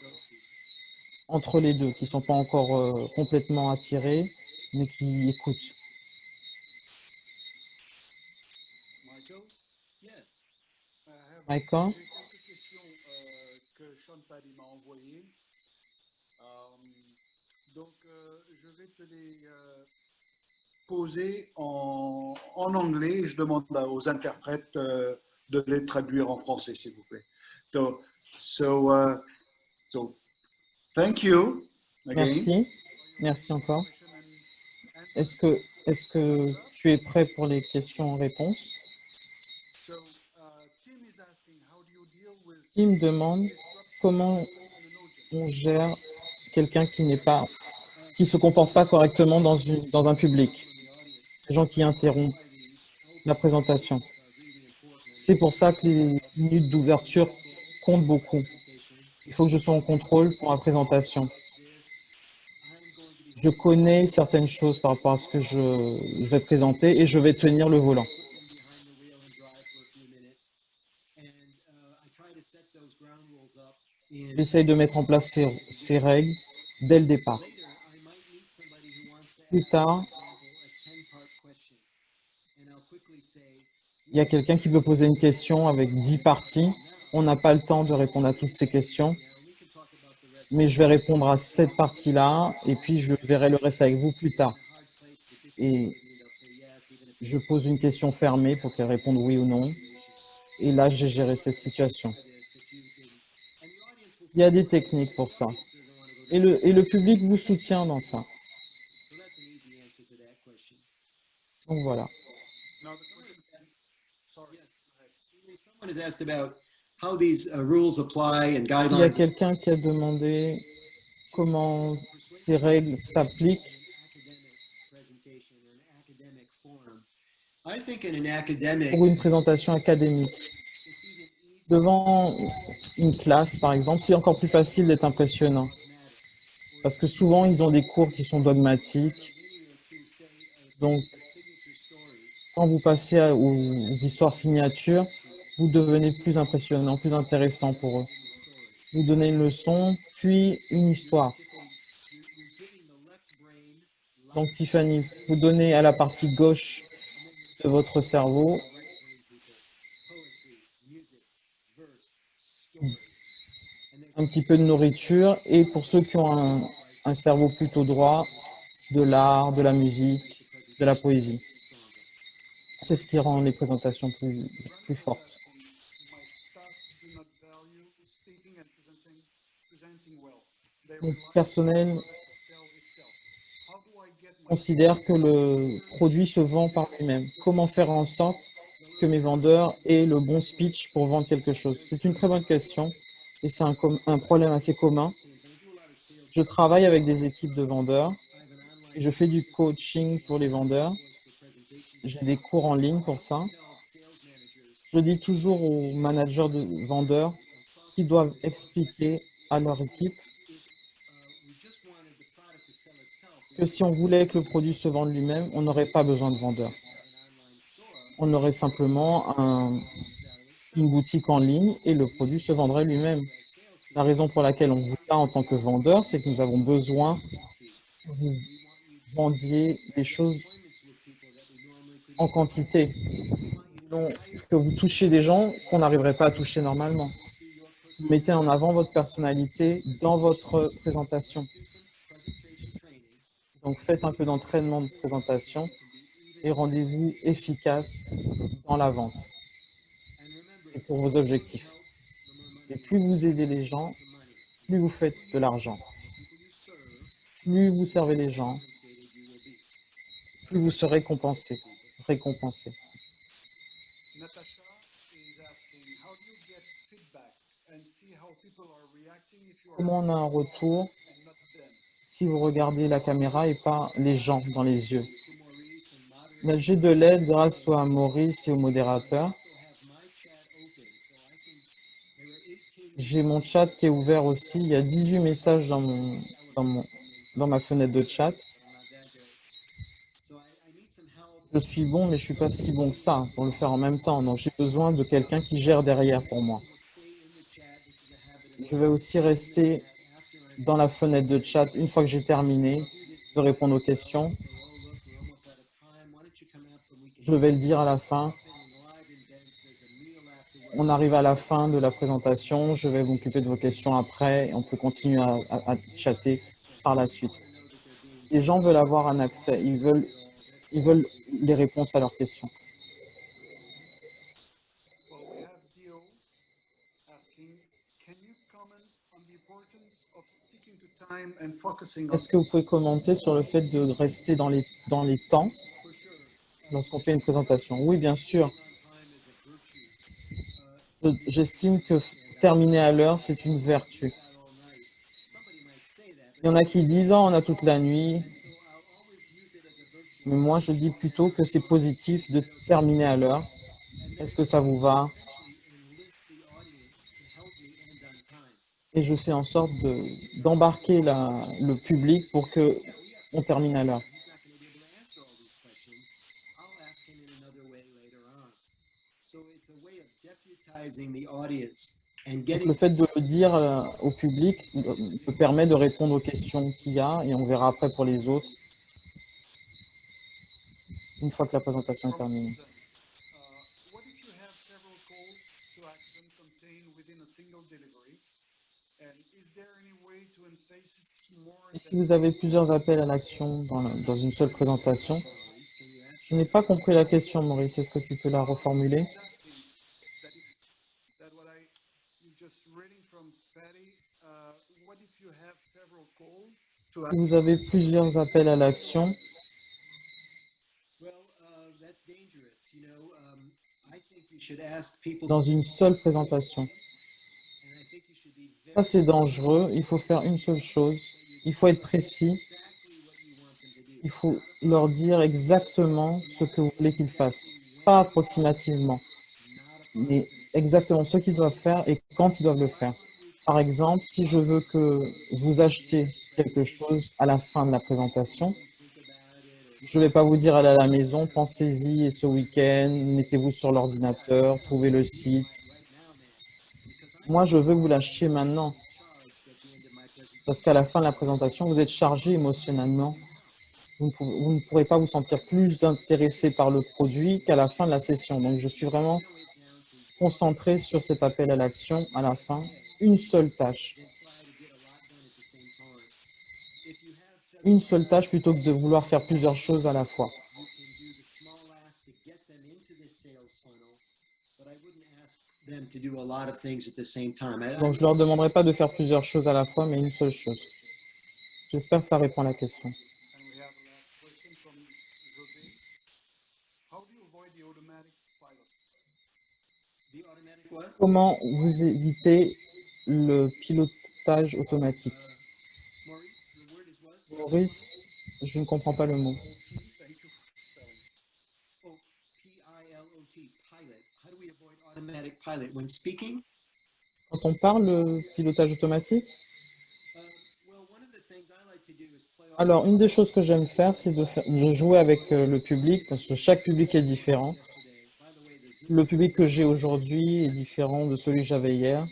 entre les deux, qui ne sont pas encore complètement attirés, mais qui écoutent. Michael? Quelques questions que Sean Paddy m'a envoyées. Donc, je vais te les poser en anglais. Je demande aux interprètes de les traduire en français, s'il vous plaît. So thank you again. Merci. Merci encore. Est-ce que tu es prêt pour les questions-réponses? Tim me demande comment on gère quelqu'un qui se comporte pas correctement dans un public, les gens qui interrompent la présentation. C'est pour ça que les minutes d'ouverture comptent beaucoup. Il faut que je sois en contrôle pour ma présentation. Je connais certaines choses par rapport à ce que je vais présenter et je vais tenir le volant. behind the wheel and drive for a few minutes. And I try to set those ground rules up. And J'essaye de mettre en place ces règles dès le départ. later, I might meet somebody who wants to Plus ask, tard, for example, a 10-part question. And I'll quickly say, il y a quelqu'un qui peut poser une question avec 10 parties. On n'a pas le temps de répondre à toutes ces questions, we can talk about the rest. mais je vais répondre à cette partie-là et puis je verrai le reste avec vous plus tard. Hard place for this. Et They'll say yes, even if je pose une question fermée pour qu'elle réponde oui ou non. Et là, j'ai géré cette situation. Il y a des techniques pour ça. Et le public vous soutient dans ça. So that's an easy answer to that question. Donc voilà. Now the question, sorry, Yes. go ahead. Someone has asked about how these rules apply and Il y a guidelines quelqu'un qui a demandé comment ces règles s'appliquent in an academic presentation or an academic forum. I think in an academic, pour une présentation académique. it's even easier Devant une classe, par exemple, c'est encore plus facile d'être impressionnant. Parce que souvent, ils ont des cours qui sont dogmatiques. Donc, signature stories. quand vous passez aux histoires signatures, vous devenez plus impressionnant, plus intéressant pour eux. Vous donnez une leçon, puis une histoire. You're giving the left brain Donc, Tiffany, vous donnez à la partie gauche de votre cerveau poetry, music, verse, story. un petit peu de nourriture. Et pour ceux qui ont un cerveau plutôt droit, de l'art, de la musique, de la poésie. C'est ce qui rend les présentations plus fortes. My staff do not value speaking and presenting well. They Mon rely personnel on the sell itself. How do I get my considère que le produit se vend par lui-même. Comment faire en sorte que mes vendeurs aient le bon speech pour vendre quelque chose? C'est une très bonne question et c'est un problème assez commun. Je travaille avec des équipes de vendeurs et je fais du coaching pour les vendeurs. J'ai des cours en ligne pour ça. Je dis toujours aux managers de vendeurs qu'ils doivent expliquer à leur équipe que si on voulait que le produit se vende lui-même, on n'aurait pas besoin de vendeurs. On aurait simplement une boutique en ligne et le produit se vendrait lui-même. La raison pour laquelle on vous a en tant que vendeur, c'est que nous avons besoin que vous vendiez les choses en quantité. Non, que vous touchiez des gens qu'on n'arriverait pas à toucher normalement. Vous mettez en avant votre personnalité dans votre présentation. Donc faites un peu d'entraînement de présentation et rendez-vous efficace dans la vente et pour vos objectifs. Et plus vous aidez les gens, plus vous faites de l'argent. Plus vous servez les gens, plus vous serez récompensé. Natasha is asking, how do you get feedback and see how people are reacting if you are Comment on a un retour and not them? si vous regardez la caméra et pas les gens dans les yeux? Là, j'ai de l'aide grâce à Maurice et au modérateur. J'ai mon chat qui est ouvert aussi. Il y a 18 messages dans ma fenêtre de chat. Je suis bon, mais je suis pas si bon que ça pour le faire en même temps. Donc, j'ai besoin de quelqu'un qui gère derrière pour moi. Je vais aussi rester dans la fenêtre de chat une fois que j'ai terminé de répondre aux questions. Je vais le dire à la fin. On arrive à la fin de la présentation. Je vais m'occuper de vos questions après. On peut continuer à chatter par la suite. Les gens veulent avoir un accès. Ils veulent les réponses à leurs questions. Well, we have Dio asking, can you comment on the importance of sticking to time and focusing on Est-ce que vous pouvez commenter sur le fait de rester dans les temps lorsqu'on fait une présentation? Oui, bien sûr. J'estime que terminer à l'heure, c'est une vertu. Il y en a qui disent « Ah, on a toute la nuit ». Mais moi, je dis plutôt que c'est positif de terminer à l'heure. Est-ce que ça vous va? Et je fais en sorte d'embarquer le public pour que on termine à l'heure. he's not going to be able to answer all these questions. I'll ask him in another way later on. So it's a way of deputizing the audience and Donc, getting le fait de le dire au public me permet de répondre aux questions qu'il y a et on verra après pour les autres une fois que la présentation est From terminée. Susan, what if you have several calls to action contained within a single delivery? And is there any way to emphasize more Et si than vous avez plusieurs appels à l'action dans une seule présentation, je n'ai pas compris la question, Maurice. Est-ce que tu peux la reformuler? He's asking that if that what I you just reading from Patty, what if you have several calls to Si vous avez plusieurs appels à l'action, well, that's dangerous. I think you should ask people dans une seule présentation. and I think you should be Ça, very c'est dangereux. Il faut faire une seule chose. Il faut être précis. exactly what you want them to do. Il faut leur dire exactement ce que vous voulez qu'ils fassent. Pas approximativement, mais exactement ce qu'ils doivent faire et quand ils doivent le faire. Par exemple, si je veux que vous achetiez quelque chose à la fin de la présentation, je ne vais pas vous dire allez à la maison, pensez-y et ce week-end, mettez-vous sur l'ordinateur, trouvez le site. Moi, je veux que vous l'achetiez maintenant parce qu'à la fin de la présentation, vous êtes chargé émotionnellement. Vous ne pourrez pas vous sentir plus intéressé par le produit qu'à la fin de la session. Donc, je suis vraiment concentré sur cet appel à l'action à la fin. Une seule tâche. Une seule tâche plutôt que de vouloir faire plusieurs choses à la fois. Donc, je ne leur demanderai pas de faire plusieurs choses à la fois, mais une seule chose. J'espère que ça répond à la question. And we have a last question from José. How do you avoid the automatic pilot? The automatic what? Comment vous évitez le pilotage automatique? Maurice, the word is what? Maurice, je ne comprends pas le mot. Thank you for spelling. Oh, P-I-L-O-T, pilot. How do we avoid automatic pilot when speaking? Quand on parle de pilotage automatique, Well, one of the things I like to do is play off alors une des choses que j'aime faire, c'est de jouer avec le public, parce que chaque public est différent. yesterday. By the way, the Zoom Le public que j'ai aujourd'hui est différent de celui que j'avais hier.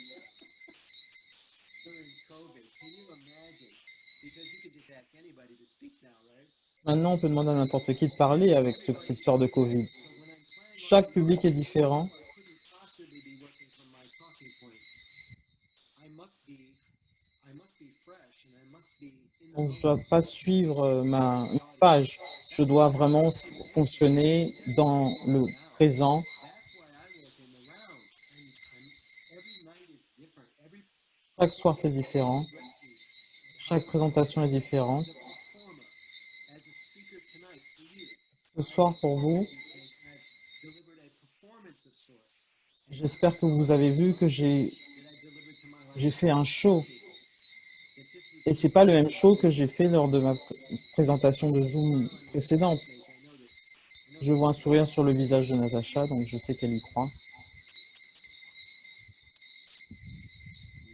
during COVID. Can you imagine? Because you could just ask anybody to speak now, right? Maintenant, on peut demander à n'importe qui de parler avec cette histoire de Covid. So when I'm playing off Chaque public est différent. I couldn't possibly be working from my talking points. I must be fresh and I must be in the Donc, je ne moment. dois pas suivre une page. Je dois vraiment fonctionner dans le présent. That's why I work in the round. And every night is different. Every Chaque soir, c'est différent. Gretzky, Chaque présentation est différente. performer, as a speaker tonight for you, Ce soir, pour vous, you think I've delivered a performance of sorts j'espère que vous avez vu que that I delivered to my j'ai last fait un show. that this was Et c'est pas le même show que j'ai fait lors de ma présentation de Zoom précédente. face. I know that Je vois un sourire sur le visage de Natacha, donc je sais qu'elle y croit.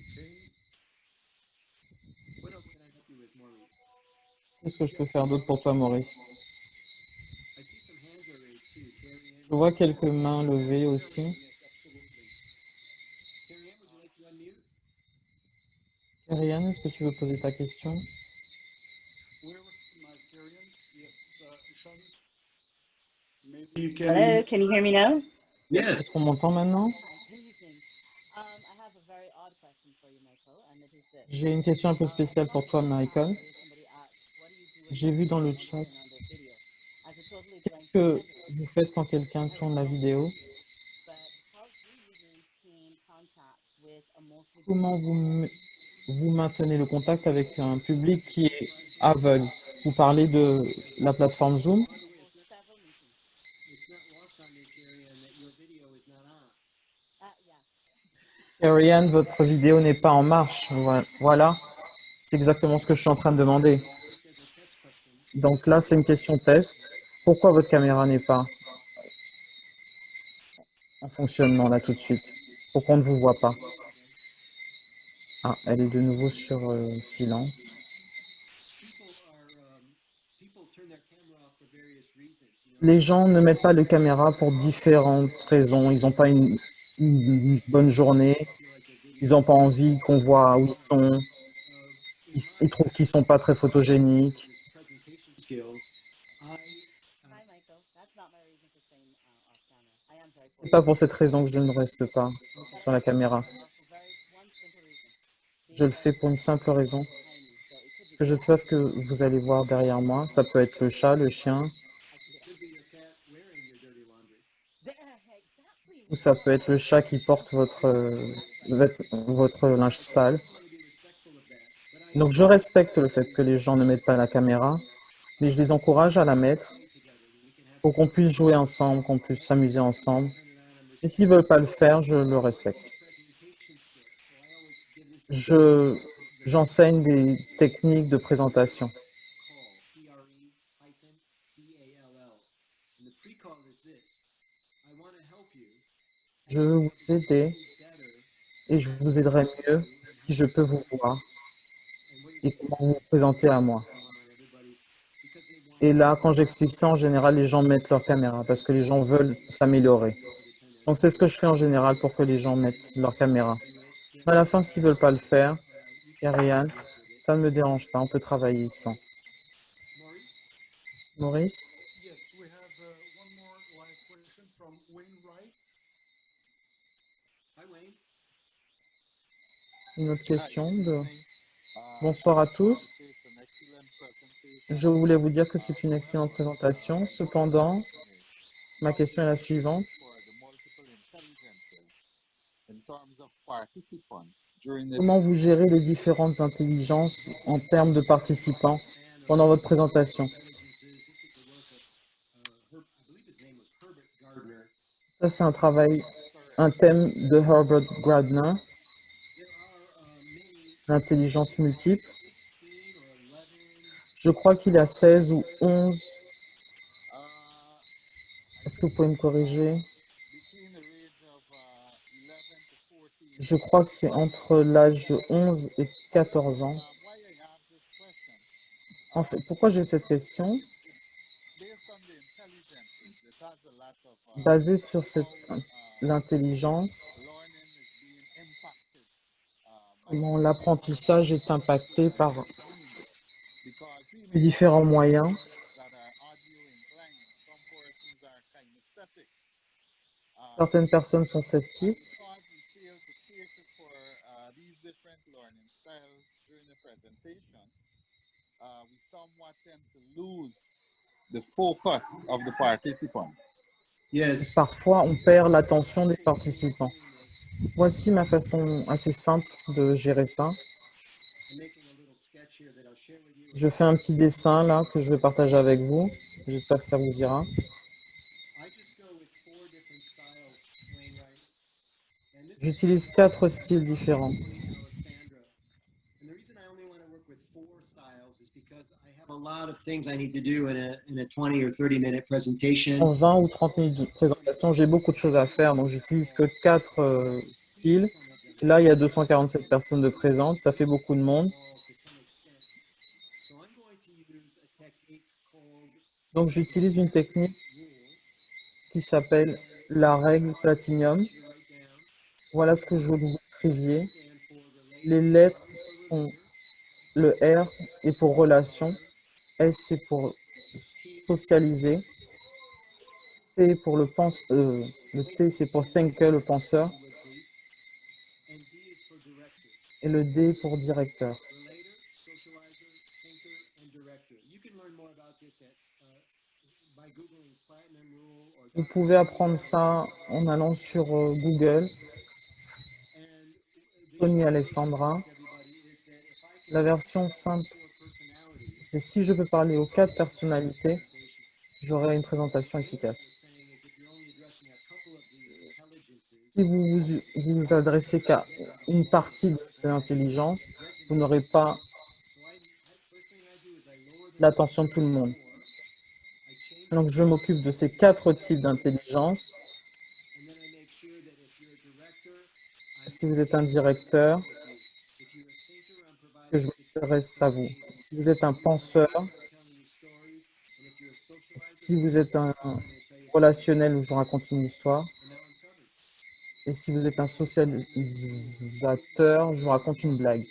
Okay. what else can I help you with, Maurice? Qu'est-ce que je peux faire d'autre pour toi, Maurice? I see some hands are raised too. Carrie Ann, Je vois quelques mains levées aussi. Carrie Ann, would you like to unmute? Ariane, est-ce que tu veux poser ta question? We recognize Karian. Yes, Sean. Maybe you can. Hello, can you hear me now? Yes. Est-ce qu'on m'entend maintenant? Good evening. I have a very odd question for you, Michael, and it is this. J'ai une question un peu spéciale pour toi, Michael. Somebody asked, what do you do with J'ai vu dans le people chat, turn on their video? As a totally blank qu'est-ce que candidate, vous faites quand quelqu'un tourne la vidéo? but how do you maintain contact with a mostly Comment vous maintenez le contact avec un public qui est aveugle? Vous parlez de la plateforme Zoom? host several meetings? It's not lost on me, Carrie Ann, that your video is not on. Yeah. Ariane, votre vidéo n'est pas en marche. Voilà, c'est exactement ce que je suis en train de demander. Just as a test question, Donc là, c'est une question test. Pourquoi votre caméra n'est pas en fonctionnement là tout de suite? Pourquoi on ne vous voit pas? Ah, elle est de nouveau sur silence. people are Les gens ne mettent pas de caméra pour différentes raisons. Ils n'ont pas une bonne journée. Ils n'ont pas envie qu'on voit où ils sont. Ils trouvent qu'ils sont pas très photogéniques. Hi, Michael. That's not my reason for staying off camera. I am very C'est pas pour cette raison que je ne reste pas sur la caméra. one simple reason. Je le fais pour une simple raison. Behind me, so it could be Parce que je ne sais pas ce que vous allez voir derrière moi. Ça peut être le chat, le chien, exactly. ou ça peut être le chat qui porte votre linge sale. Donc je respecte le fait que les gens ne mettent pas la caméra, mais je les encourage à la mettre pour qu'on puisse jouer ensemble, qu'on puisse s'amuser ensemble. Et s'ils ne veulent pas le faire, je le respecte. J'enseigne des techniques de présentation. Je veux vous aider et je vous aiderai mieux si je peux vous voir et comment vous vous présenter à moi. Et là, quand j'explique ça, en général, les gens mettent leur caméra parce que les gens veulent s'améliorer. Donc, c'est ce que je fais en général pour que les gens mettent leur caméra. Mais à la fin, s'ils ne veulent pas le faire, il n'y a rien. Ça ne me dérange pas. On peut travailler sans. Maurice? Yes, we have one more live question from Wayne Wright. Une autre question de... Bonsoir à tous. Je voulais vous dire que c'est une excellente présentation. Cependant, ma question est la suivante. Comment vous gérez les différentes intelligences en termes de participants pendant votre présentation? Ça, c'est un thème de Herbert Gardner, l'intelligence multiple. Je crois qu'il y a 16 ou 11. Est-ce que vous pouvez me corriger? Je crois que c'est entre l'âge de 11 et 14 ans. En fait, pourquoi j'ai cette question? Basée sur l'intelligence, comment l'apprentissage est impacté par les différents moyens. Certaines personnes sont sceptiques. Yes. Parfois, on perd l'attention des participants. Voici ma façon assez simple de gérer ça. Je fais un petit dessin là que je vais partager avec vous. J'espère que ça vous ira. J'utilise 4 styles différents. En 20 ou 30 minutes de présentation, j'ai beaucoup de choses à faire, donc j'utilise que 4 styles. Là, il y a 247 personnes de présentes, ça fait beaucoup de monde. Donc j'utilise une technique qui s'appelle la règle Platinum. Voilà ce que je veux que vous écriviez. Les lettres sont le R est pour relation, S c'est pour socialiser, T pour le T c'est pour thinker, le penseur, et le D pour directeur. Vous pouvez apprendre ça en allant sur Google. Tony Alexandra. La version simple, c'est si je peux parler aux 4 personnalités, j'aurai une présentation efficace. Si vous vous adressez qu'à une partie de ces intelligences, vous n'aurez pas l'attention de tout le monde. Donc, je m'occupe de ces 4 types d'intelligence. Si vous êtes un directeur, que je m'intéresse à vous. Si vous êtes un penseur, Si vous êtes un relationnel, je vous raconte une histoire. Et si vous êtes un socialisateur, je vous raconte une blague.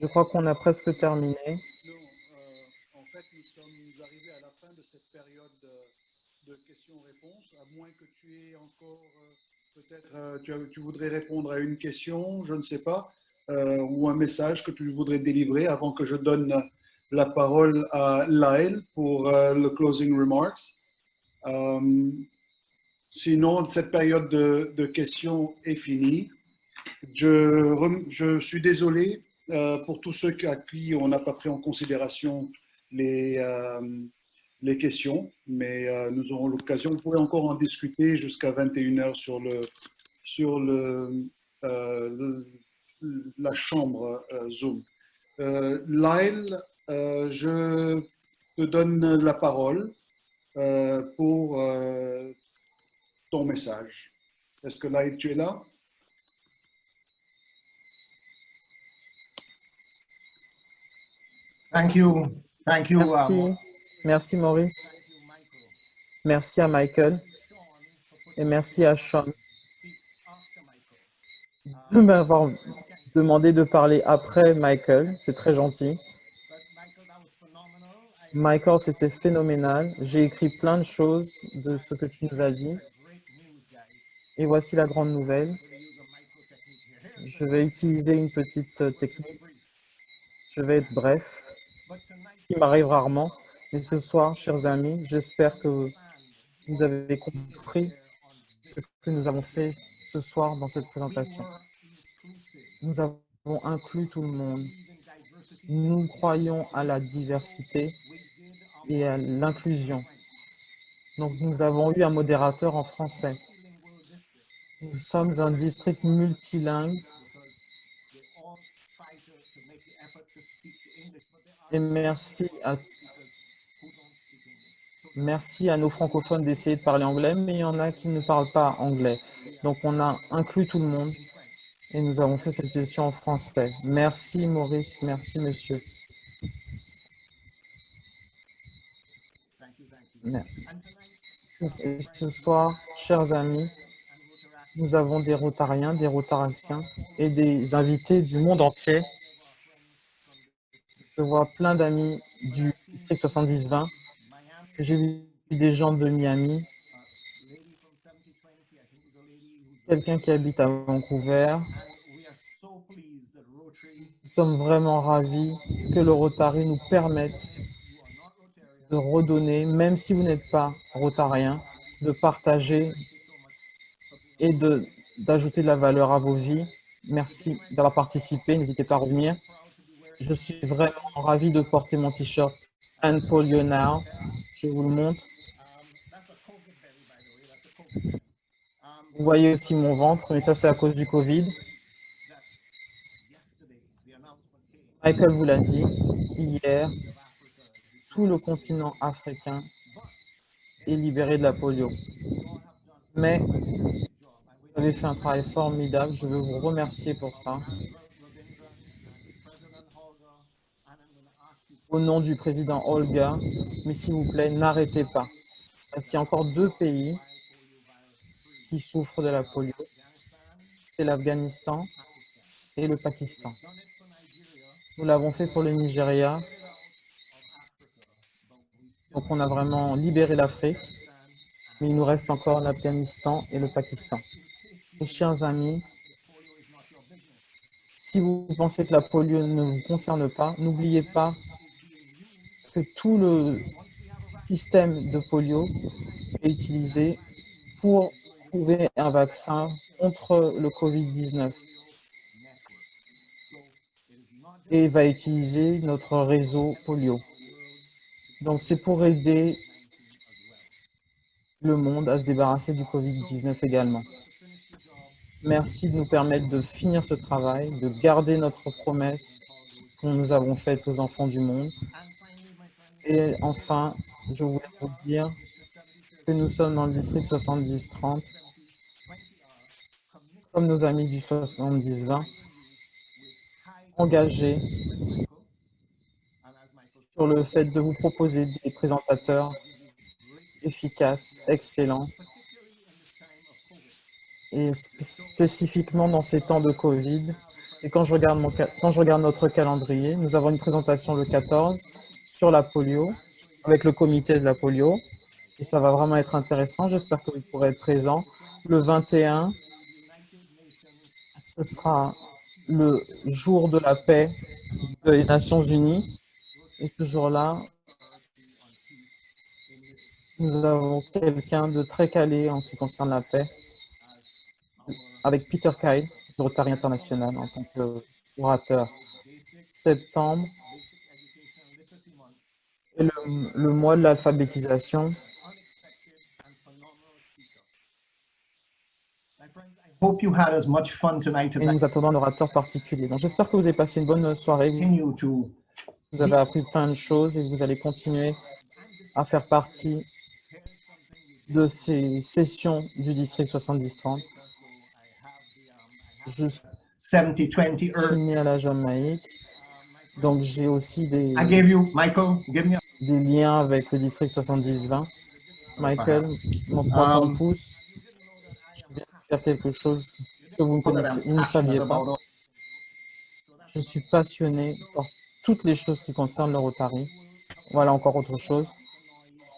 Je crois qu'on a presque terminé. Non, en fait, nous sommes arrivés à la fin de cette période de questions-réponses, à moins que tu aies encore, peut-être, tu voudrais répondre à une question, je ne sais pas, ou un message que tu voudrais délivrer avant que je donne la parole à Lyle pour le closing remarks. Sinon, cette période de questions est finie. Je suis désolé pour tous ceux à qui on n'a pas pris en considération les questions, mais nous aurons l'occasion. Vous pourrez encore en discuter jusqu'à 21 heures sur la chambre Zoom. Lyle, je te donne la parole pour ton message. Est-ce que Lyle, tu es là? Thank you. Thank you. Merci. Merci Maurice. Merci à Michael. Et merci à Sean de m'avoir demandé de parler après Michael. C'est très gentil. Michael, c'était phénoménal. J'ai écrit plein de choses de ce que tu nous as dit. Et voici la grande nouvelle. Je vais utiliser une petite technique. Je vais être bref, ce qui m'arrive rarement. Mais ce soir, chers amis, j'espère que vous avez compris ce que nous avons fait ce soir dans cette présentation. Nous avons inclus tout le monde. Nous croyons à la diversité et à l'inclusion. Donc, nous avons eu un modérateur en français. Nous sommes un district multilingue. Et merci à nos francophones d'essayer de parler anglais, mais il y en a qui ne parlent pas anglais. Donc, on a inclus tout le monde et nous avons fait cette session en français. Merci Maurice, merci monsieur. Et ce soir, chers amis, nous avons des Rotariens, des Rotaraciens et des invités du monde entier. Je vois plein d'amis du district 70-20. J'ai vu des gens de Miami, quelqu'un qui habite à Vancouver. Nous sommes vraiment ravis que le Rotary nous permette de redonner, même si vous n'êtes pas rotarien, de partager et d'ajouter de la valeur à vos vies. Merci d'avoir participé, n'hésitez pas à revenir. Je suis vraiment ravi de porter mon t-shirt And Polio Now. Je vous le montre. Vous voyez aussi mon ventre, mais ça c'est à cause du Covid. Michael vous l'a dit, hier, tout le continent africain est libéré de la polio. Mais vous avez fait un travail formidable, je veux vous remercier pour ça. Au nom du président Olga, mais s'il vous plaît, n'arrêtez pas. Il y a encore 2 pays qui souffrent de la polio. C'est l'Afghanistan et le Pakistan. Nous l'avons fait pour le Nigeria. Donc on a vraiment libéré l'Afrique, mais il nous reste encore l'Afghanistan et le Pakistan. Et chers amis, si vous pensez que la polio ne vous concerne pas, n'oubliez pas que tout le système de polio est utilisé pour trouver un vaccin contre le Covid-19 et va utiliser notre réseau polio. Donc c'est pour aider le monde à se débarrasser du Covid-19 également. Merci de nous permettre de finir ce travail, de garder notre promesse que nous avons faite aux enfants du monde. Et enfin, je voulais vous dire que nous sommes dans le district 70-30, comme nos amis du 70-20, engagés sur le fait de vous proposer des présentateurs efficaces, excellents. Et spécifiquement dans ces temps de Covid. Et quand je regarde notre calendrier, nous avons une présentation le 14 sur la polio, avec le comité de la polio. Et ça va vraiment être intéressant. J'espère que vous pourrez être présents. Le 21, ce sera le jour de la paix des Nations Unies. Et ce jour-là, nous avons quelqu'un de très calé en ce qui concerne la paix, avec Peter Kyle, Rotary International, en tant qu'orateur. Septembre est le mois de l'alphabétisation. Hope you had as much fun tonight Et as I nous attendons un orateur particulier. Donc j'espère que vous avez passé une bonne soirée. continue to. Vous avez appris plein de choses et vous allez continuer à faire partie de ces sessions du district 70-30. Je 70-20 suis Earth. né à la Jamaïque, donc j'ai aussi des I gave you, Michael, give me liens avec le district 70-20. Michael, mon ton pouce, je viens de faire quelque chose que vous ne saviez pas. Je suis passionné par toutes les choses qui concernent le Rotary. Voilà encore autre chose.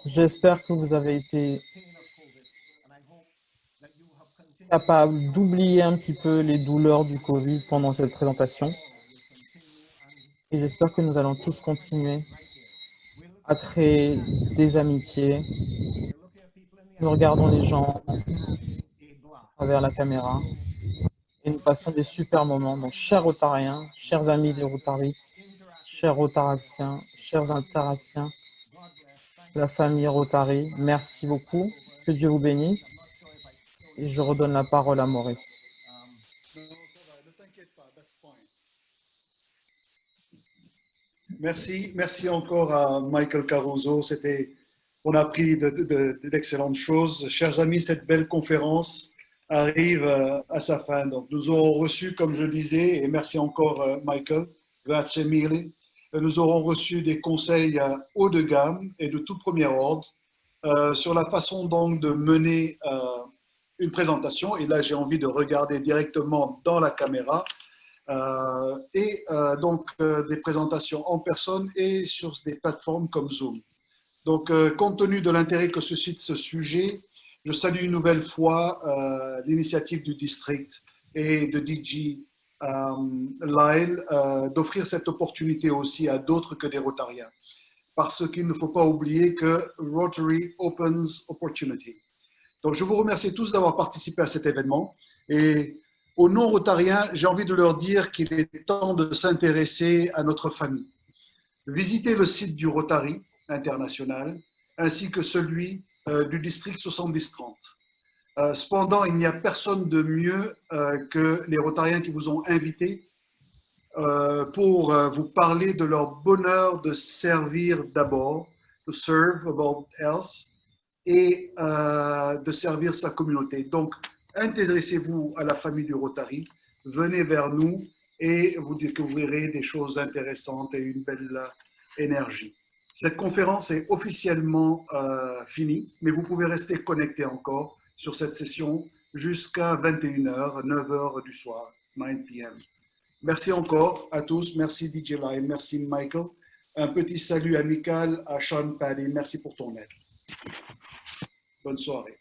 J'espère que vous avez été capable d'oublier un petit peu les douleurs du Covid pendant cette présentation. Et j'espère que nous allons tous continuer à créer des amitiés. Nous regardons les gens à travers la caméra et nous passons des super moments. Donc, chers Rotariens, chers amis des Rotary, chers Rotaractiens, chers Interactiens, la famille Rotary, merci beaucoup. Que Dieu vous bénisse. Et je redonne la parole à Maurice. Non, ça va, ne t'inquiète pas, that's fine. Merci encore à Michael Caruso. On a appris d'excellentes choses. Chers amis, cette belle conférence arrive à sa fin. Donc, nous aurons reçu, comme je disais, et merci encore Michael, grazie mille. Nous aurons reçu des conseils haut de gamme et de tout premier ordre sur la façon donc de mener une présentation. Et là, j'ai envie de regarder directement dans la caméra. Donc des présentations en personne et sur des plateformes comme Zoom. Donc, compte tenu de l'intérêt que suscite ce sujet, je salue une nouvelle fois l'initiative du district et de DG Lyle d'offrir cette opportunité aussi à d'autres que des Rotariens. Parce qu'il ne faut pas oublier que Rotary opens opportunity. Donc, je vous remercie tous d'avoir participé à cet événement. Et aux non-rotariens, j'ai envie de leur dire qu'il est temps de s'intéresser à notre famille. Visitez le site du Rotary International ainsi que celui du district 70-30. Cependant, il n'y a personne de mieux que les Rotariens qui vous ont invités pour vous parler de leur bonheur de servir d'abord, to serve above else, et de servir sa communauté. Donc, intéressez-vous à la famille du Rotary, venez vers nous et vous découvrirez des choses intéressantes et une belle énergie. Cette conférence est officiellement finie, mais vous pouvez rester connecté encore sur cette session jusqu'à 21h, 9h du soir, 9 p.m. Merci encore à tous, merci DJ Lyle, merci Michael. Un petit salut amical à Sean Paddy, merci pour ton aide. Bonne soirée.